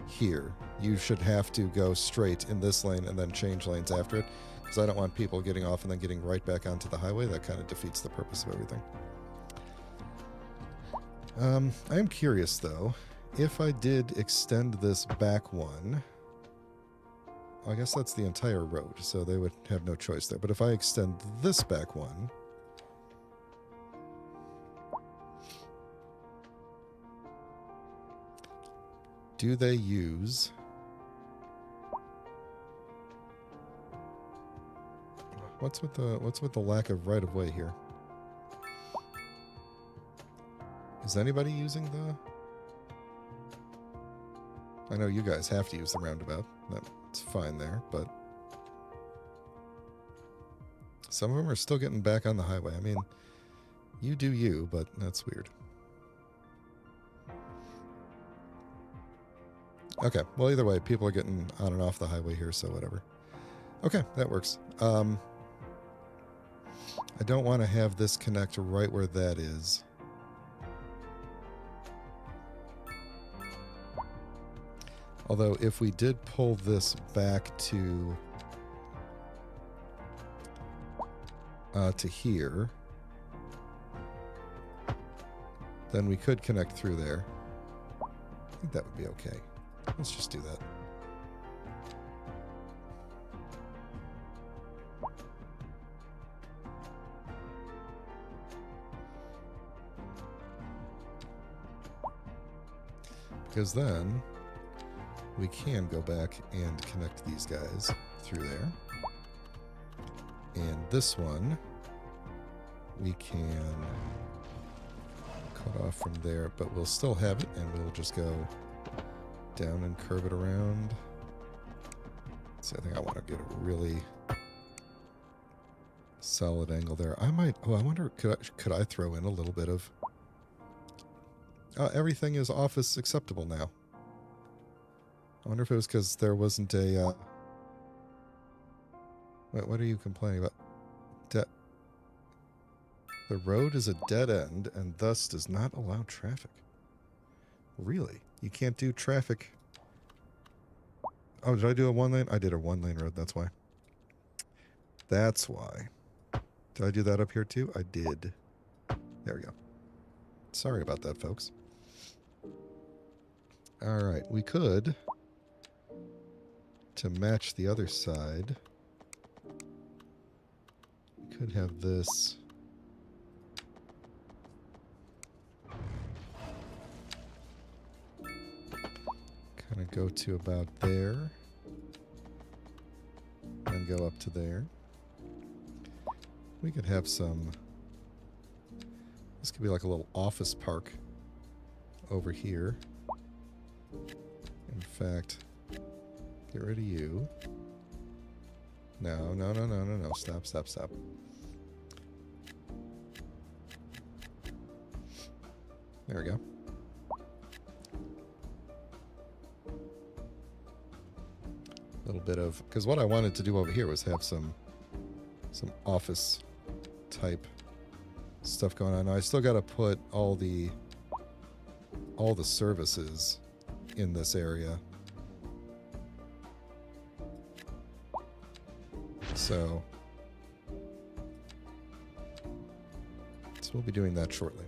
here. You should have to go straight in this lane and then change lanes after it, because I don't want people getting off and then getting right back onto the highway. That kind of defeats the purpose of everything. I am curious, though, if I did extend this back one, I guess that's the entire road, so they would have no choice there. But if I extend this back one, do they use... What's with the lack of right-of-way here? Is anybody using the... I know you guys have to use the roundabout. That's fine there, but... some of them are still getting back on the highway. I mean, you do you, but that's weird. Okay, well, either way, people are getting on and off the highway here, so whatever. Okay, that works. I don't want to have this connect right where that is. Although, if we did pull this back to here, then we could connect through there. I think that would be okay. Let's just do that. Because then we can go back and connect these guys through there. And this one, we can cut off from there, but we'll still have it, and we'll just go down and curve it around. So I think I want to get a really solid angle there. I might, oh, I wonder, could I throw in a little bit of, everything is office acceptable now. I wonder if it was because there wasn't a, wait, what are you complaining about? The road is a dead end and thus does not allow traffic. Really? You can't do traffic. Oh, did I do a one lane? I did a one lane road, that's why. That's why. Did I do that up here too? I did. There we go. Sorry about that, folks. Alright, we could, to match the other side, we could have this kind of go to about there and go up to there. we could have some... This could be like a little office park over here. In fact, get rid of you. No, no, no, no, no, no. Stop, stop, stop. There we go. A little bit of... Because what I wanted to do over here was have some office type stuff going on. Now, I still got to put all the services in this area. So we'll be doing that shortly.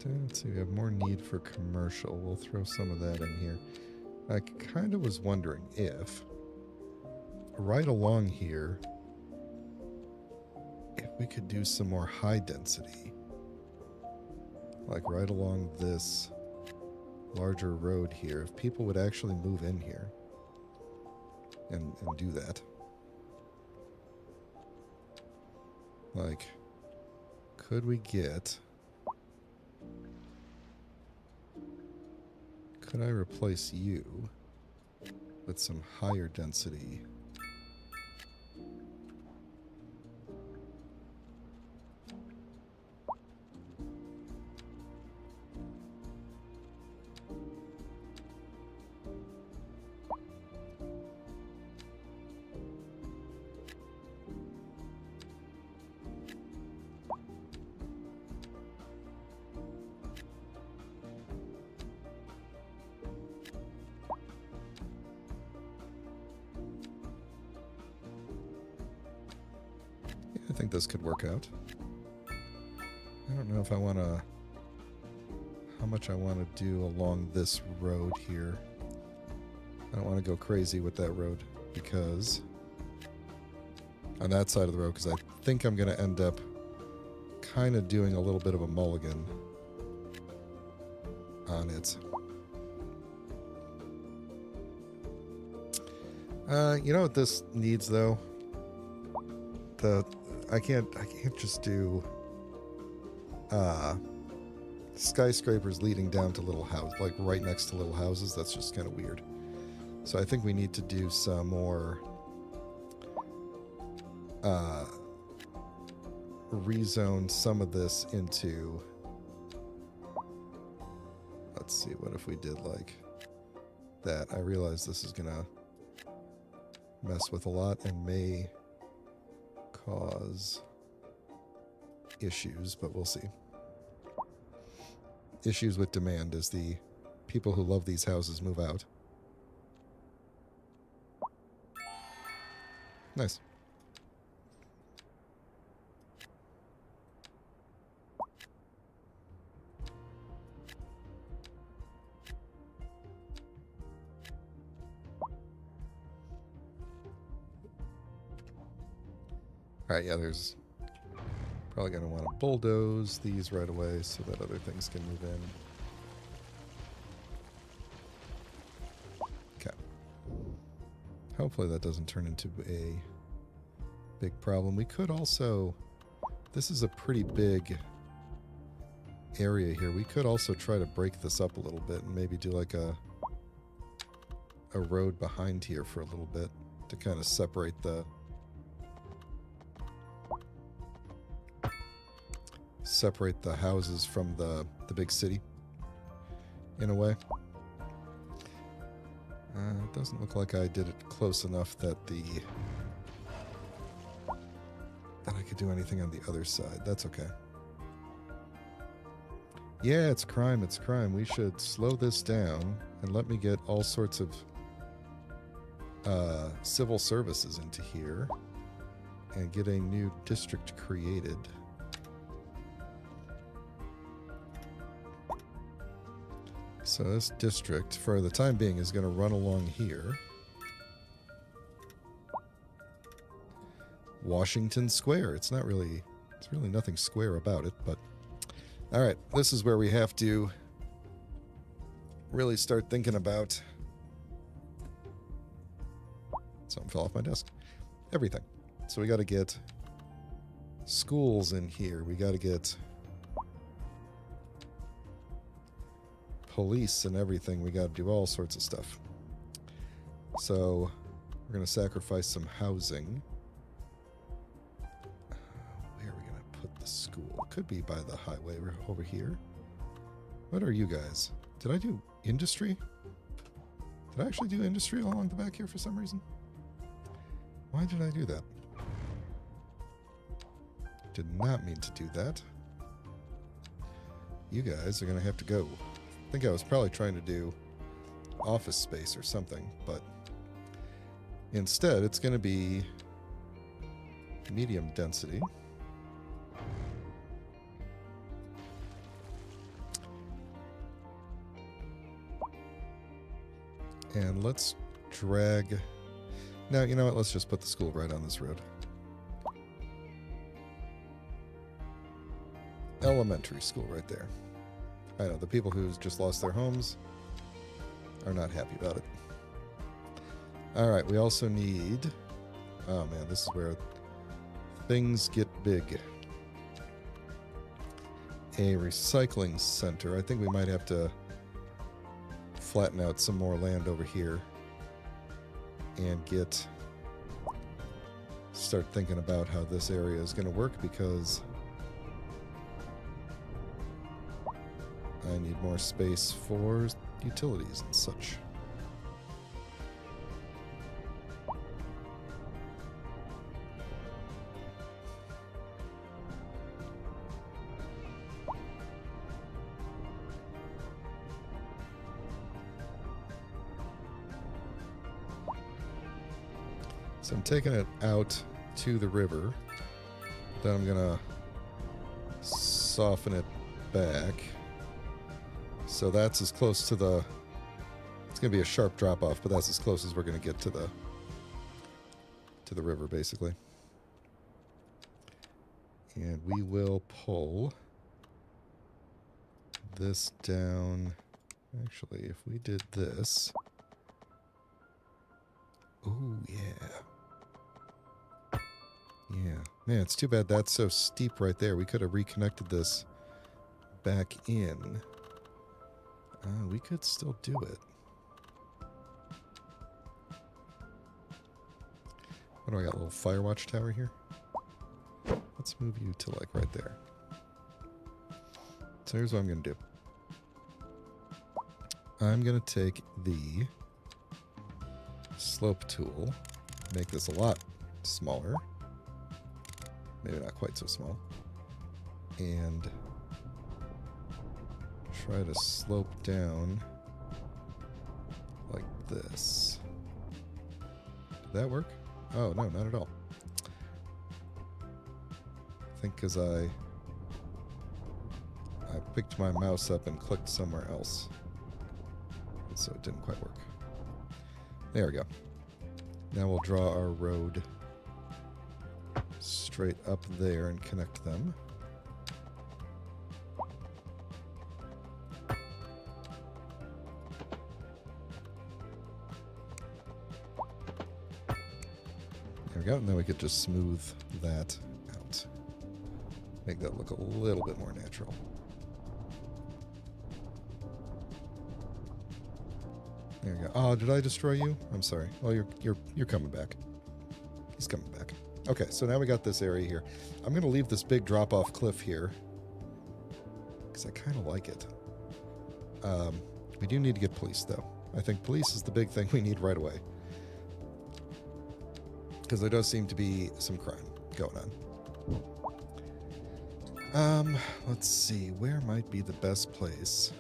Let's see, we have more need for commercial. We'll throw some of that in here. I kind of was wondering if right along here, if we could do some more high density. Like right along this larger road here. If people would actually move in here and do that. Like, could we get... Could I replace you with some higher density? I think this could work out. I don't know if I want to... How much I want to do along this road here. I don't want to go crazy with that road because... On that side of the road, because I think I'm going to end up kind of doing a little bit of a mulligan on it. You know what this needs, though? I can't just do skyscrapers leading down to little houses, like right next to little houses. That's just kind of weird. So I think we need to do some more rezone some of this into... Let's see, what if we did like that? I realize this is gonna mess with a lot and may cause issues, but we'll see. Issues with demand as the people who love these houses move out. Nice. Alright, yeah, there's probably going to want to bulldoze these right away so that other things can move in. Okay. Hopefully that doesn't turn into a big problem. We could also... This is a pretty big area here. We could also try to break this up a little bit and maybe do like a road behind here for a little bit to kind of separate the... separate the houses from the big city in a way. It doesn't look like I did it close enough that I could do anything on the other side. That's okay. Yeah, it's crime, it's crime. We should slow this down and let me get all sorts of civil services into here and get a new district created. So this district, for the time being, is going to run along here. Washington Square. It's really nothing square about it, but All right, this is where we have to really start thinking about... Something fell off my desk. Everything. So we got to get schools in here. We got to get police and everything. We got to do all sorts of stuff. So we're going to sacrifice some housing. Where are we going to put the school? It could be by the highway over here. What are you guys? Did I do industry? Did I actually do industry along the back here for some reason? Why did I do that? Did not mean to do that. You guys are going to have to go. I think I was probably trying to do office space or something, but instead it's going to be medium density. And let's drag... Now, you know what? Let's just put the school right on this road. Elementary school right there. I know, the people who just lost their homes are not happy about it. Alright, we also need... Oh man, this is where things get big. A recycling center. I think we might have to flatten out some more land over here and start thinking about how this area is going to work, because I need more space for utilities and such. So I'm taking it out to the river. Then I'm gonna soften it back. So that's as close to the... It's gonna be a sharp drop off, but that's as close as we're gonna get to the river, basically. And we will pull this down. Actually, if we did this... Oh, yeah. Yeah. Man, it's too bad that's so steep right there. We could have reconnected this back in. We could still do it. What do I got? A little Firewatch tower here? Let's move you to like right there. So here's what I'm going to do. I'm going to take the slope tool, make this a lot smaller. Maybe not quite so small. And try to slope down like this. Did that work? Oh, no, not at all. I think because I picked my mouse up and clicked somewhere else. So it didn't quite work. There we go. Now we'll draw our road straight up there and connect them. There we go, and then we could just smooth that out. Make that look a little bit more natural. There we go. Oh, did I destroy you? I'm sorry. Well, you're coming back. He's coming back. Okay, so now we got this area here. I'm going to leave this big drop-off cliff here because I kind of like it. We do need to get police, though. I think police is the big thing we need right away, because there does seem to be some crime going on. Let's see. Where might be the best place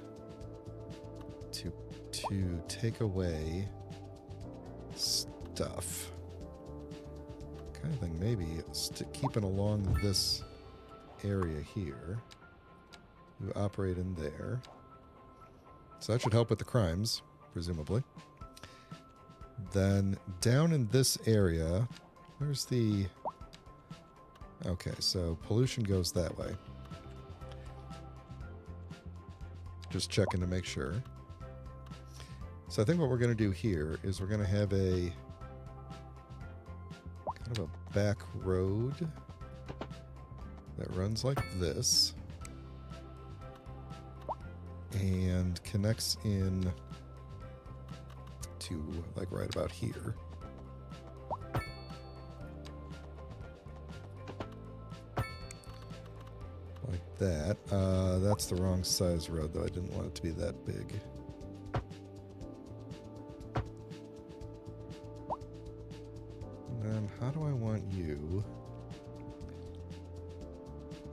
to take away stuff? Kind of think maybe keeping along this area here. You operate in there. So that should help with the crimes, presumably. Then down in this area, where's the... Okay, so pollution goes that way. Just checking to make sure. So I think what we're going to do here is we're going to have a kind of a back road that runs like this and connects in to like right about here. Like that. That's the wrong size road, though. I didn't want it to be that big. And then how do I want you?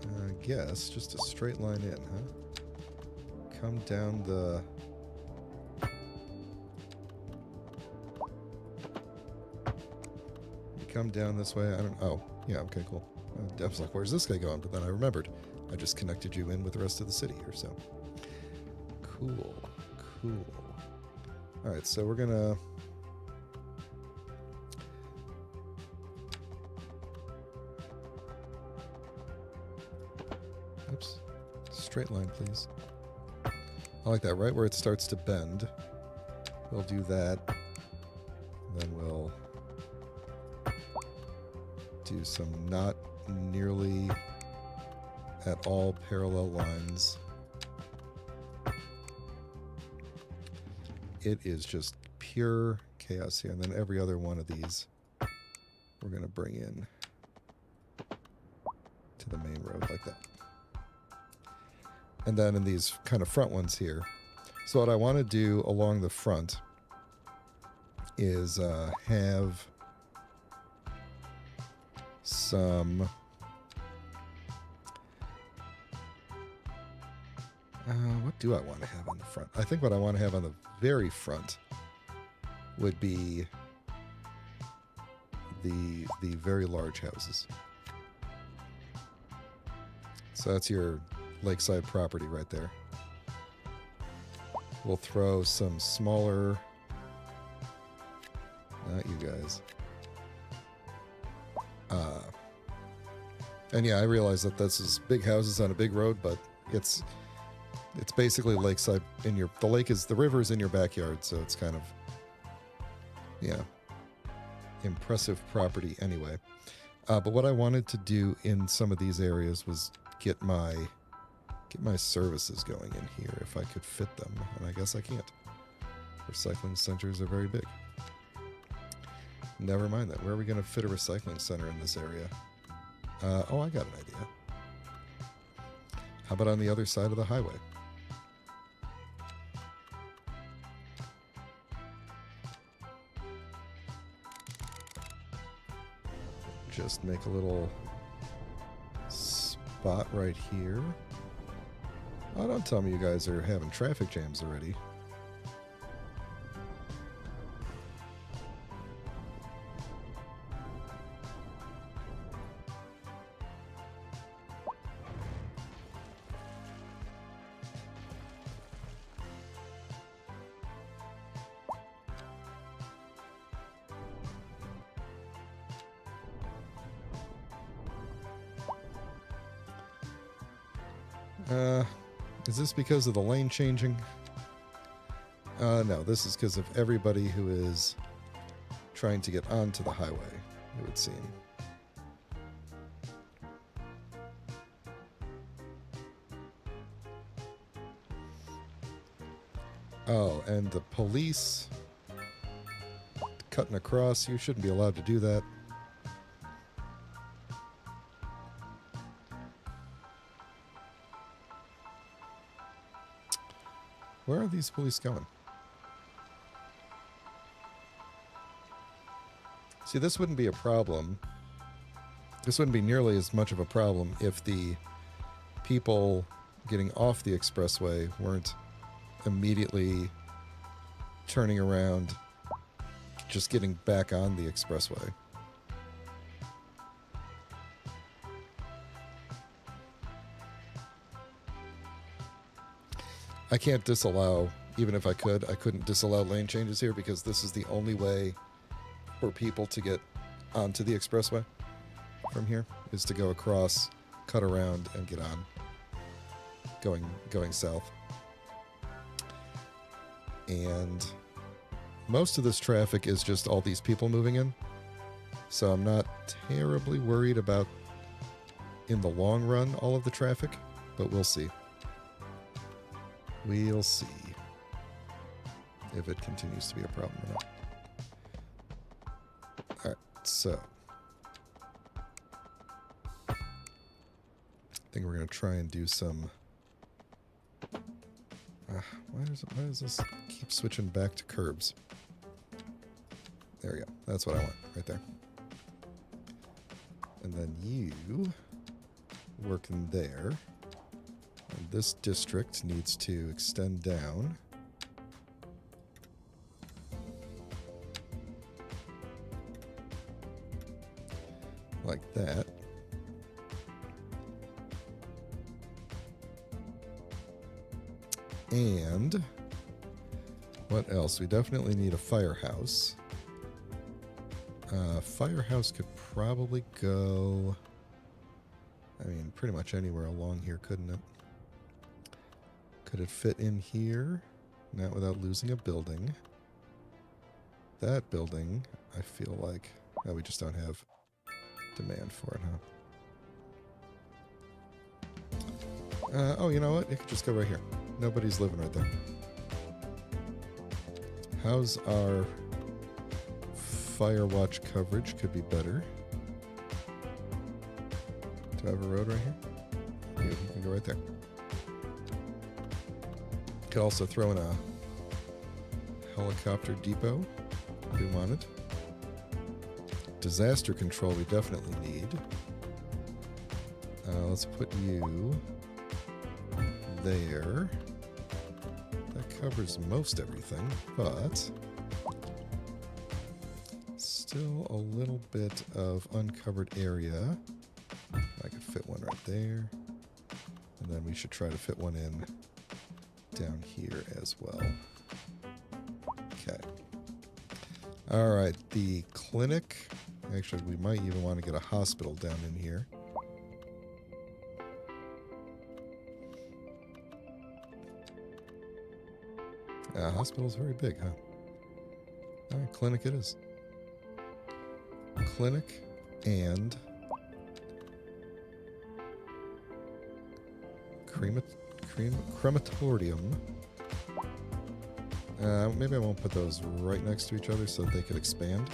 I guess just a straight line in, huh? Come down the... You come down this way. I don't... Oh, yeah, okay, cool. I was like, where's this guy going? But then I remembered. I just connected you in with the rest of the city here, so. Cool, cool. Alright, so we're gonna... Oops. Straight line, please. I like that, right where it starts to bend. We'll do that. Then we'll do some not nearly at all parallel lines. It is just pure chaos here. And then every other one of these we're going to bring in to the main road like that. And then in these kind of front ones here. So what I want to do along the front is have some... what do I want to have on the front? I think what I want to have on the very front would be the very large houses. So that's your lakeside property right there. We'll throw some smaller... Not you guys. And yeah, I realize that this is big houses on a big road, but it's basically lakeside in your... The river is in your backyard, so it's kind of... Yeah. Impressive property anyway. But what I wanted to do in some of these areas was get my services going in here if I could fit them, and I guess I can't. Recycling centers are very big. Never mind that. Where are we going to fit a recycling center in this area? Oh, I got an idea. How about on the other side of the highway? Just make a little spot right here. Oh, don't tell me you guys are having traffic jams already. Is this because of the lane changing? No, this is because of everybody who is trying to get onto the highway, it would seem. Oh, and the police cutting across, you shouldn't be allowed to do that. Where are these police going? See, this wouldn't be a problem. This wouldn't be nearly as much of a problem if the people getting off the expressway weren't immediately turning around, just getting back on the expressway. I can't disallow, even if I couldn't disallow lane changes here because this is the only way for people to get onto the expressway from here, is to go across, cut around, and get on, going south. And most of this traffic is just all these people moving in. So I'm not terribly worried about, in the long run, all of the traffic. But we'll see. We'll see if it continues to be a problem or not. Alright, so I think we're going to try and do some... why does this keep switching back to curbs? There we go. That's what I want, right there. And then you work in there. And this district needs to extend down. Like that. And what else? We definitely need a firehouse. Firehouse could probably go, I mean, pretty much anywhere along here, couldn't it? Could it fit in here? Not without losing a building. That building, I feel like, oh, we just don't have demand for it, huh? Oh, you know what? It could just go right here. Nobody's living right there. How's our fire watch coverage? Could be better. Do I have a road right here? Yeah, we can go right there. Could also throw in a helicopter depot if we wanted. Disaster control we definitely need. Let's put you there. That covers most everything, but still a little bit of uncovered area. I could fit one right there. And then we should try to fit one in down here as well. Okay. All right, the clinic. Actually, we might even want to get a hospital down in here. Hospital's very big, huh? All right, clinic it is. Clinic and crematorium. Maybe I won't put those right next to each other so that they could expand.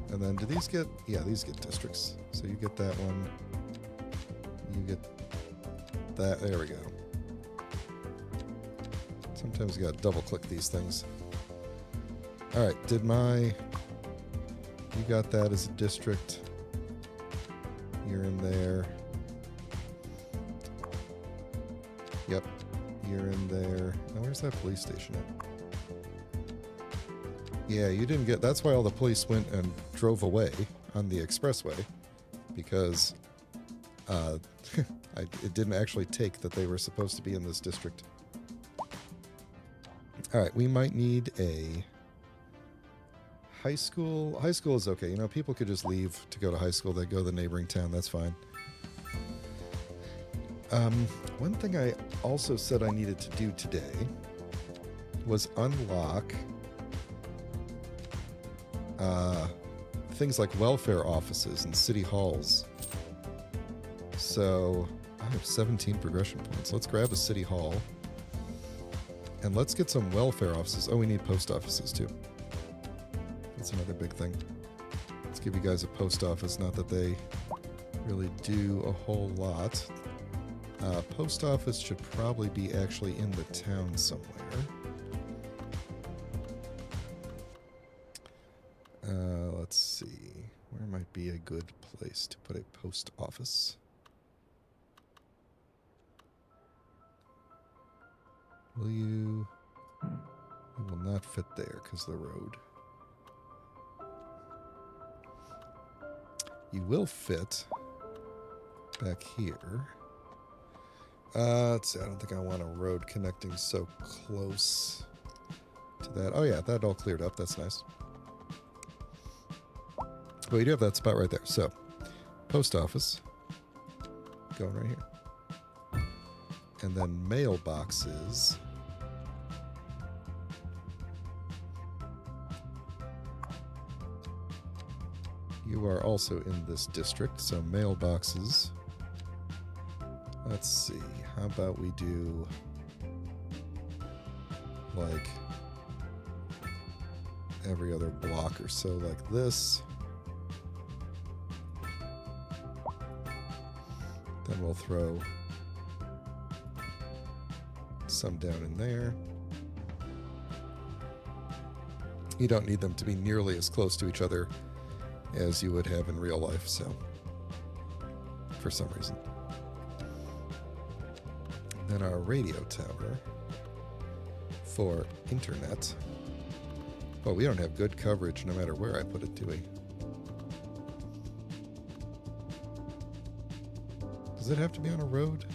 And then do these get... Yeah, these get districts. So you get that one. You get that. There we go. Sometimes you gotta double click these things. Alright, did my... You got that as a district. You're in there. Yep. You're in there. Now where's that police station at? Yeah, you didn't get... That's why all the police went and drove away on the expressway. Because it didn't actually take that they were supposed to be in this district. Alright, we might need a high school. High school is okay. You know, people could just leave to go to high school. They go to the neighboring town. That's fine. One thing I also said I needed to do today was unlock things like welfare offices and city halls. So I have 17 progression points. Let's grab a city hall. And let's get some welfare offices. Oh, we need post offices too. That's another big thing. Let's give you guys a post office. Not that they really do a whole lot. Post office should probably be actually in the town somewhere. Let's see. Where might be a good place to put a post office? Will you... It will not fit there because of the road. You will fit back here. Let's see, I don't think I want a road connecting so close to that. Oh yeah, that all cleared up. That's nice. Well, you do have that spot right there. So, post office. Going right here. And then mailboxes You are also in this district, so mailboxes. Let's see. How about we do like every other block or so, like this. Then we'll throw some down in there. You don't need them to be nearly as close to each other as you would have in real life, so for some reason. Then our radio tower for internet. Well, we don't have good coverage no matter where I put it, do we? Does it have to be on a road?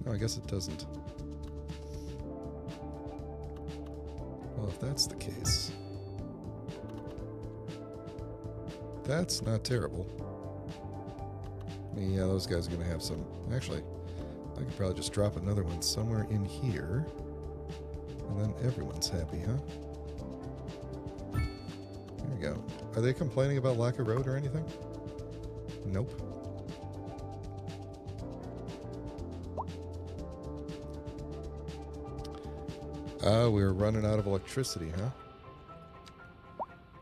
No, I guess it doesn't. Well, if that's the case, that's not terrible. I mean, yeah, those guys are going to have some... Actually, I could probably just drop another one somewhere in here, and then everyone's happy, huh? There we go. Are they complaining about lack of road or anything? Nope. We're running out of electricity, huh?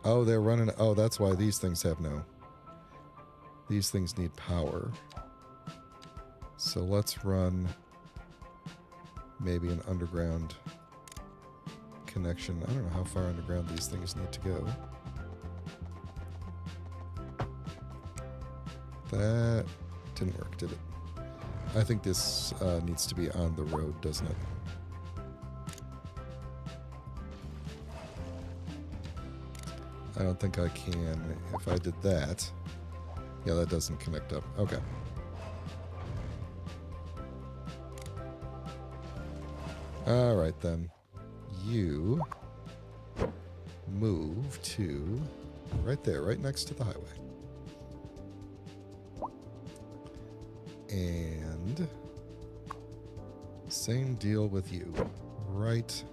Oh, they're running... Oh, that's why these things have no... These things need power. So let's run maybe an underground connection. I don't know how far underground these things need to go. That didn't work, did it? I think this needs to be on the road, doesn't it? I don't think I can. If I did that... Yeah, that doesn't connect up. Okay. All right, then. You move to right there, right next to the highway. And same deal with you. Right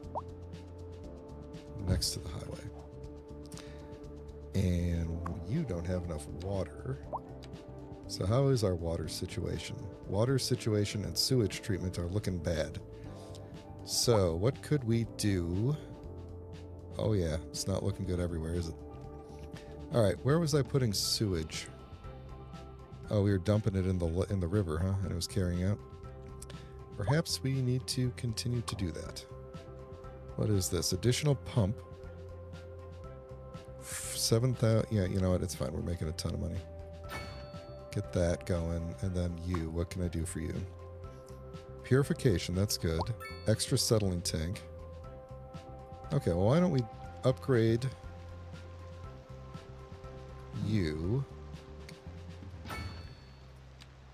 next to the highway. And you don't have enough water. So how is our water situation? Water situation and sewage treatment are looking bad. So what could we do? Oh yeah, it's not looking good everywhere, is it? All right, where was I putting sewage? Oh, we were dumping it in the river, huh? And it was carrying out. Perhaps we need to continue to do that. What is this? Additional pump. 7,000. Yeah, you know what? It's fine. We're making a ton of money. Get that going. And then you. What can I do for you? Purification. That's good. Extra settling tank. Okay, well, why don't we upgrade you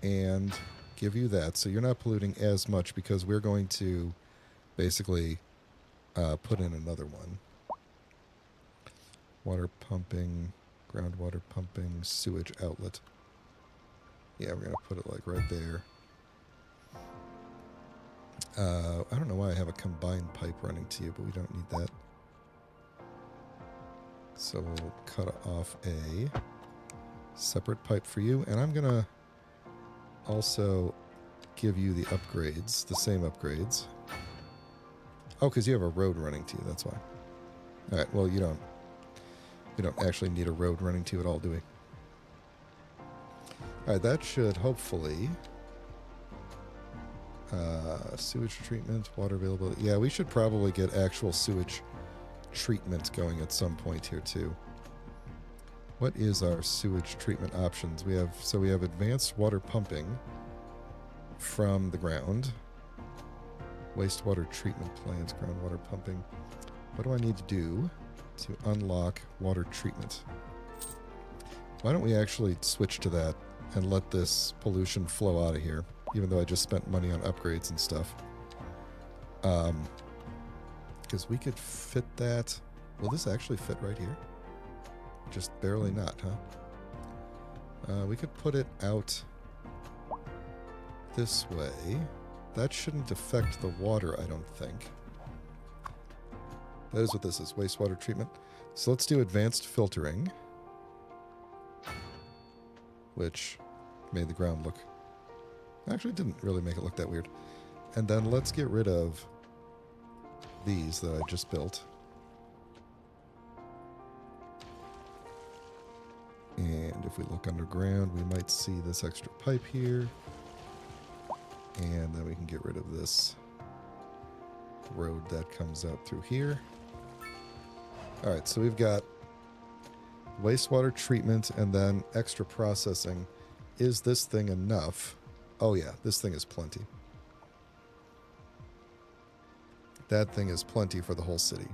and give you that so you're not polluting as much, because we're going to basically put in another one. Water pumping, groundwater pumping, sewage outlet. Yeah, we're going to put it like right there. I don't know why I have a combined pipe running to you, but we don't need that. So we'll cut off a separate pipe for you, and I'm going to also give you the upgrades, the same upgrades. Oh, because you have a road running to you, that's why. All right, well, we don't actually need a road running to you at all, do we? All right, that should hopefully... sewage treatment, water availability. Yeah, we should probably get actual sewage treatment going at some point here too. What is our sewage treatment options? We have advanced water pumping from the ground, wastewater treatment plants, groundwater pumping. What do I need to do to unlock water treatment? Why don't we actually switch to that and let this pollution flow out of here, even though I just spent money on upgrades and stuff. Because we could fit that. Will this actually fit right here? Just barely not, huh? We could put it out this way. That shouldn't affect the water, I don't think. That is what this is, wastewater treatment. So let's do advanced filtering, which made the ground look... Actually, didn't really make it look that weird. And then let's get rid of these that I just built. And if we look underground, we might see this extra pipe here. And then we can get rid of this road that comes out through here. Alright, so we've got wastewater treatment and then extra processing. Is this thing enough? Oh yeah, this thing is plenty. That thing is plenty for the whole city.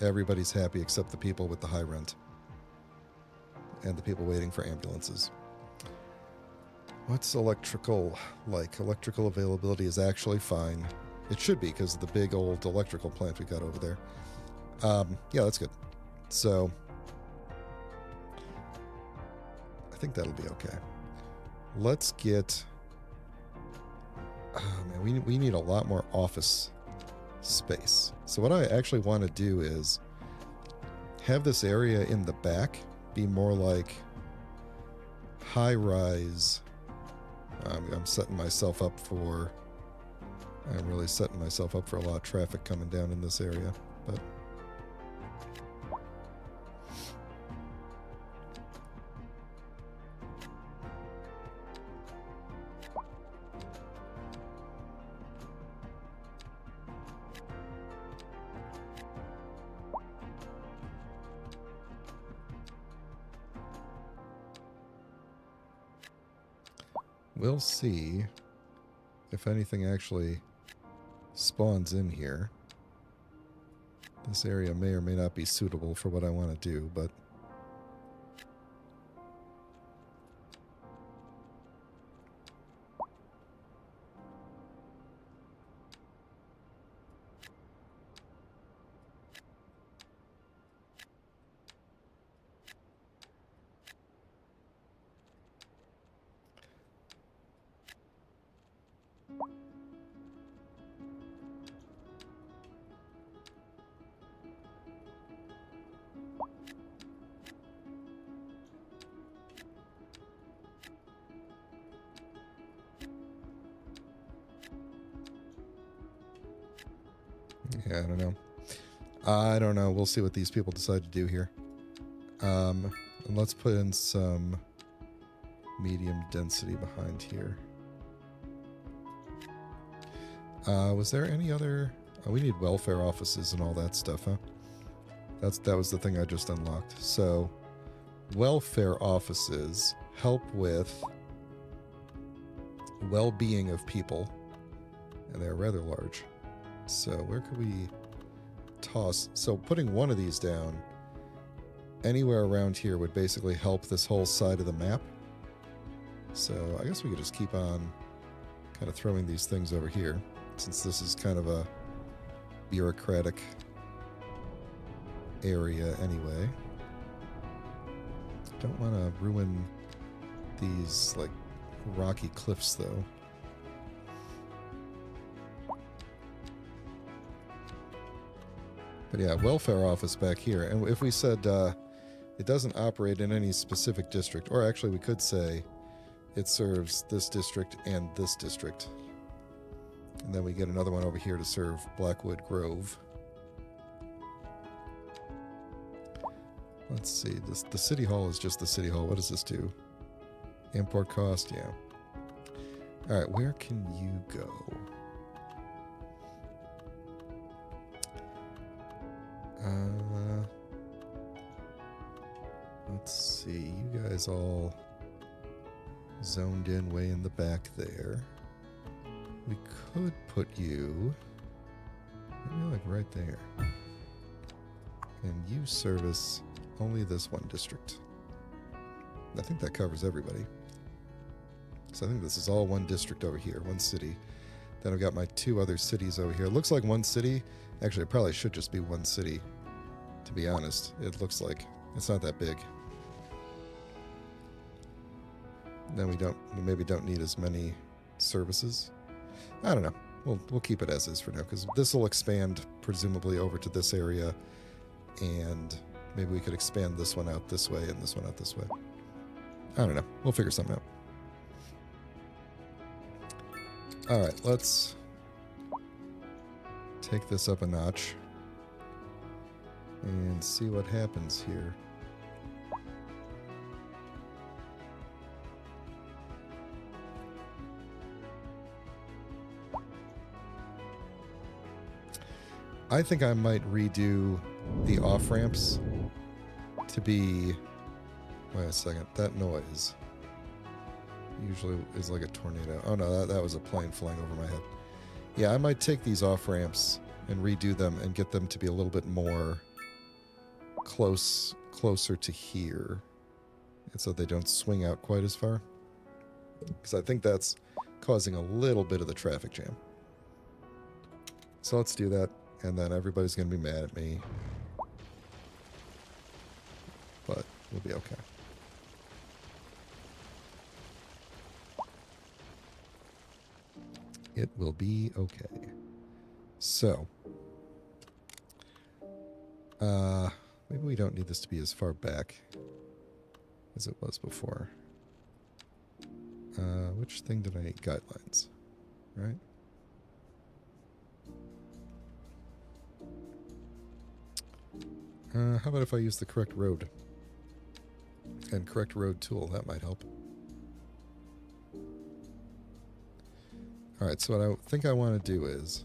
Everybody's happy except the people with the high rent. And the people waiting for ambulances. What's electrical like? Electrical availability is actually fine. It should be because of the big old electrical plant we got over there. Yeah, that's good. So, I think that'll be okay. Let's get... Oh, man, we need a lot more office space. So what I actually want to do is have this area in the back be more like high-rise. I'm setting myself up for... I'm really setting myself up for a lot of traffic coming down in this area, but... We'll see if anything actually spawns in here. This area may or may not be suitable for what I want to do, but... Yeah, I don't know. I don't know. We'll see what these people decide to do here. And let's put in some medium density behind here. Was there any other... Oh, we need welfare offices and all that stuff, huh? That was the thing I just unlocked. So, welfare offices help with well-being of people. And they're rather large. So where could we toss... So putting one of these down anywhere around here would basically help this whole side of the map. So I guess we could just keep on kind of throwing these things over here, since this is kind of a bureaucratic area anyway. Don't want to ruin these, like, rocky cliffs, though. But yeah, welfare office back here. And if we said it doesn't operate in any specific district, or actually we could say it serves this district and this district. And then we get another one over here to serve Blackwood Grove. Let's see, the city hall is just the city hall. What does this do? Import cost, yeah. Alright, where can you go? Let's see, you guys all zoned in way in the back there. We could put you maybe like right there. And you service only this one district. I think that covers everybody. So I think this is all one district over here, one city. Then I've got my two other cities over here. It looks like one city. Actually, it probably should just be one city, to be honest. It looks like it's not that big. Then we maybe don't need as many services. I don't know. We'll keep it as is for now, because this will expand presumably over to this area and maybe we could expand this one out this way and this one out this way. I don't know. We'll figure something out. Alright, let's take this up a notch and see what happens here. I think I might redo the off-ramps to be... Wait a second, that noise usually is like a tornado. Oh no, that was a plane flying over my head. Yeah, I might take these off-ramps and redo them and get them to be a little bit more closer to here, and so they don't swing out quite as far. Because I think that's causing a little bit of the traffic jam. So let's do that, and then everybody's going to be mad at me. But we'll be okay. It will be okay. So, maybe we don't need this to be as far back as it was before. Which thing did I need? Guidelines, right? How about if I use the correct road and correct road tool? That might help. Alright, so what I think I want to do is,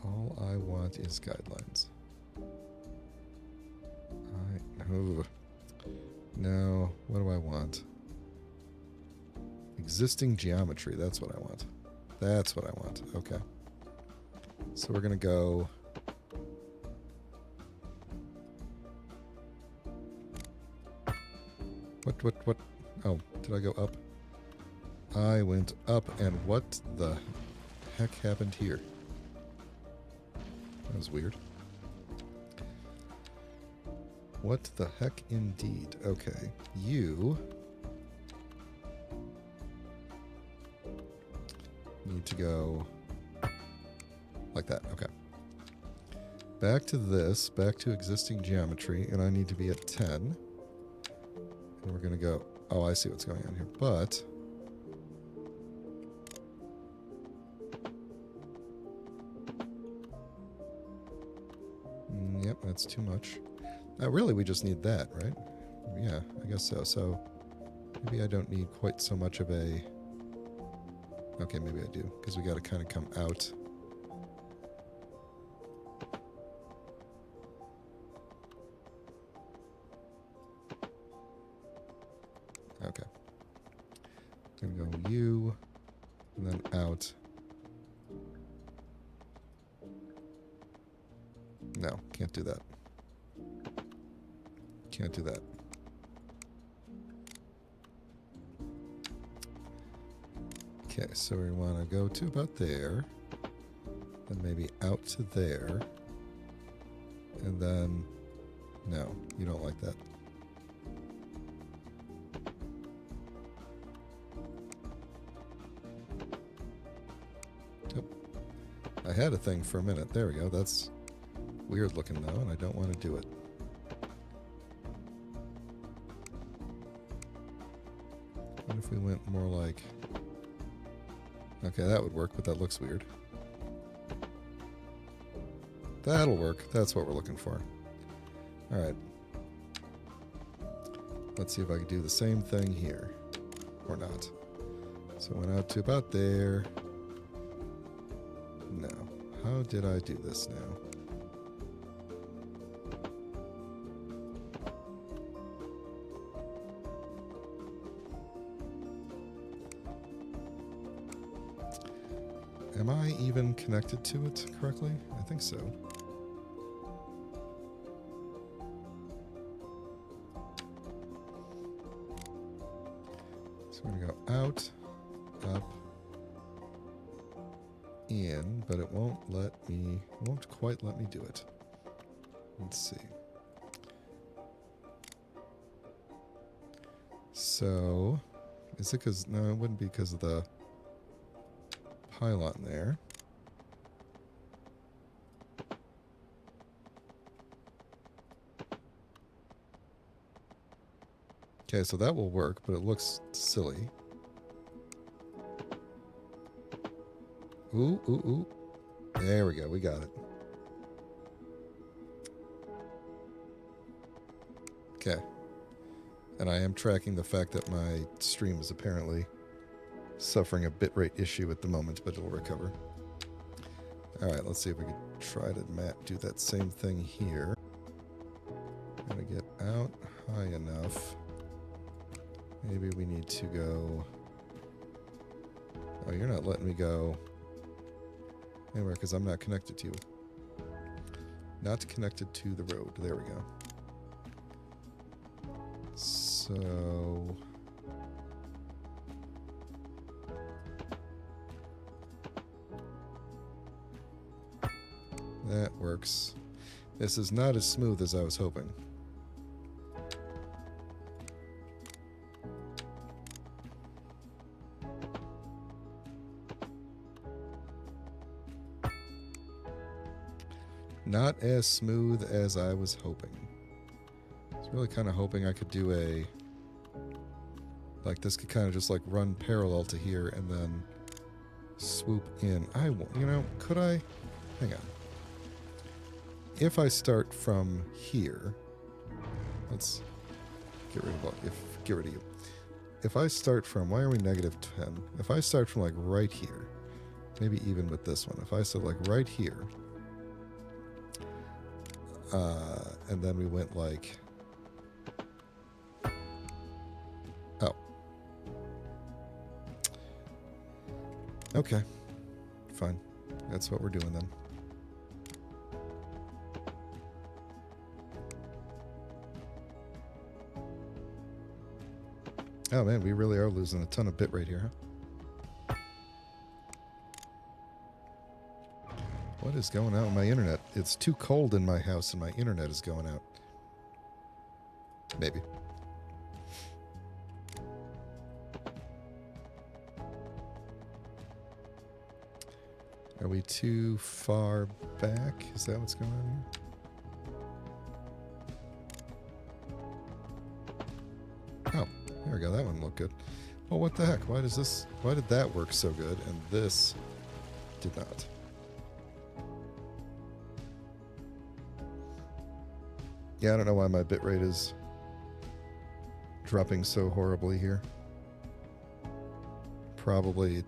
all I want is guidelines. No, what do I want? Existing geometry, that's what I want. That's what I want, okay. So we're going to go... What? Oh, did I go up? I went up, and what the heck happened here? That was weird. What the heck indeed? Okay, you need to go like that, okay. Back to this, back to existing geometry, and I need to be at 10. And we're going to go, oh, I see what's going on here, but... Yep, that's too much. Really, we just need that, right? Yeah, I guess so. So, maybe I don't need quite so much of a... Okay, maybe I do, because we got to kind of come out. Okay. I'm going to go U, and then out. No, can't do that. Can't do that. Okay, so we want to go to about there, then maybe out to there, and then, no, you don't like that. Yep. I had a thing for a minute. There we go. That's weird looking though, and I don't want to do it. What if we went more like... Okay, that would work, but that looks weird. That'll work. That's what we're looking for. Alright. Let's see if I can do the same thing here. Or not. So I went out to about there. No. How did I do this now? Am I even connected to it correctly? I think so. So we're going to go out, up, in, but it won't quite let me do it. Let's see. So, is it because, no, it wouldn't be because of the pylon there. Okay, so that will work, but it looks silly. Ooh, ooh, ooh. There we go. We got it. Okay. And I am tracking the fact that my stream is apparently suffering a bitrate issue at the moment, but it'll recover. Alright, let's see if we can try to do that same thing here. Gotta get out high enough. Maybe we need to go... Oh, you're not letting me go anywhere because I'm not connected to you. Not connected to the road. There we go. So... that works. This is not as smooth as I was hoping. Not as smooth as I was hoping. I was really kind of hoping I could do a... like this could kind of just like run parallel to here and then swoop in. I won't, you know, could I? Hang on. If I start from here, let's get rid of get rid of you. If I start from, why are we -10? If I start from like right here, maybe even with this one, if I start like right here, and then we went like, oh, okay, fine, that's what we're doing then. Oh man, we really are losing a ton of bitrate here, huh? What is going on with my internet? It's too cold in my house and my internet is going out. Maybe. Are we too far back? Is that what's going on here? Oh, there we go. That one looked good. Well, what the heck? Why did that work so good and this did not? Yeah, I don't know why my bitrate is dropping so horribly here. Probably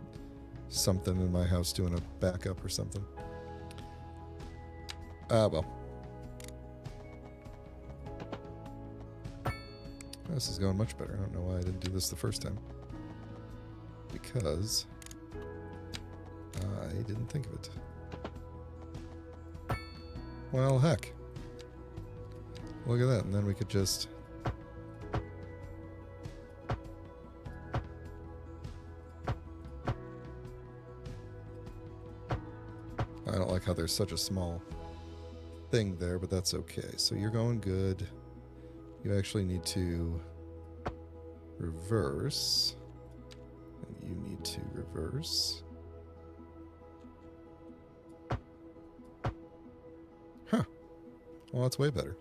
something in my house doing a backup or something. Well. This is going much better. I don't know why I didn't do this the first time. Because I didn't think of it. Well, heck. Look at that, and then we could just... I don't like how there's such a small thing there, but that's okay. So you're going good. You actually need to reverse. And you need to reverse. Huh. Well, that's way better.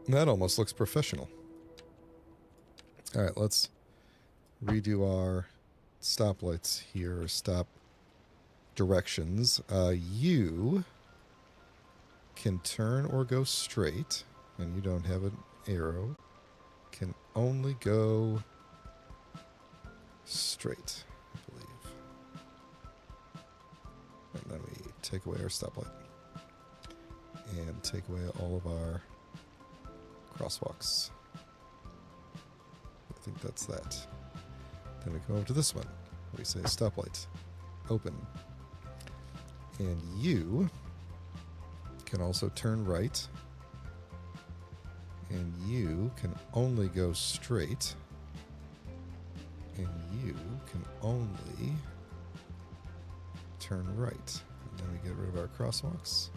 That almost looks professional. All right, let's redo our stoplights here, or stop directions. You can turn or go straight, and you don't have an arrow. Can only go straight, I believe. And then we take away our stoplight. And take away all of our crosswalks. I think that's that. Then we come over to this one. We say stoplight. Open. And you can also turn right. And you can only go straight. And you can only turn right. And then we get rid of our crosswalks.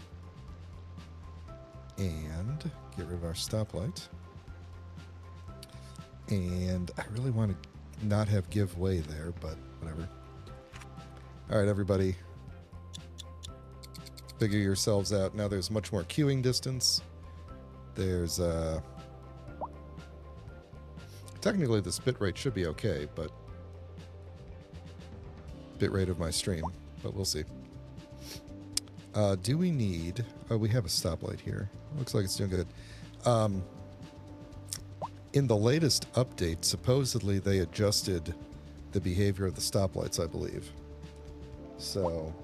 And get rid of our stoplight. And I really want to not have give way there, but whatever. All right, everybody. Figure yourselves out. Now there's much more queuing distance. There's Technically, this bitrate should be okay, but bitrate of my stream, but we'll see. Do we need... Oh, we have a stoplight here. Looks like it's doing good. In the latest update, supposedly they adjusted the behavior of the stoplights, I believe. So...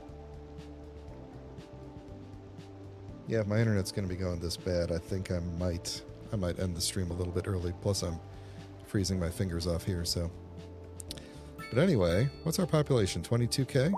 yeah, if my internet's going to be going this bad, I think I might end the stream a little bit early. Plus, I'm freezing my fingers off here, so... But anyway, what's our population? 22K?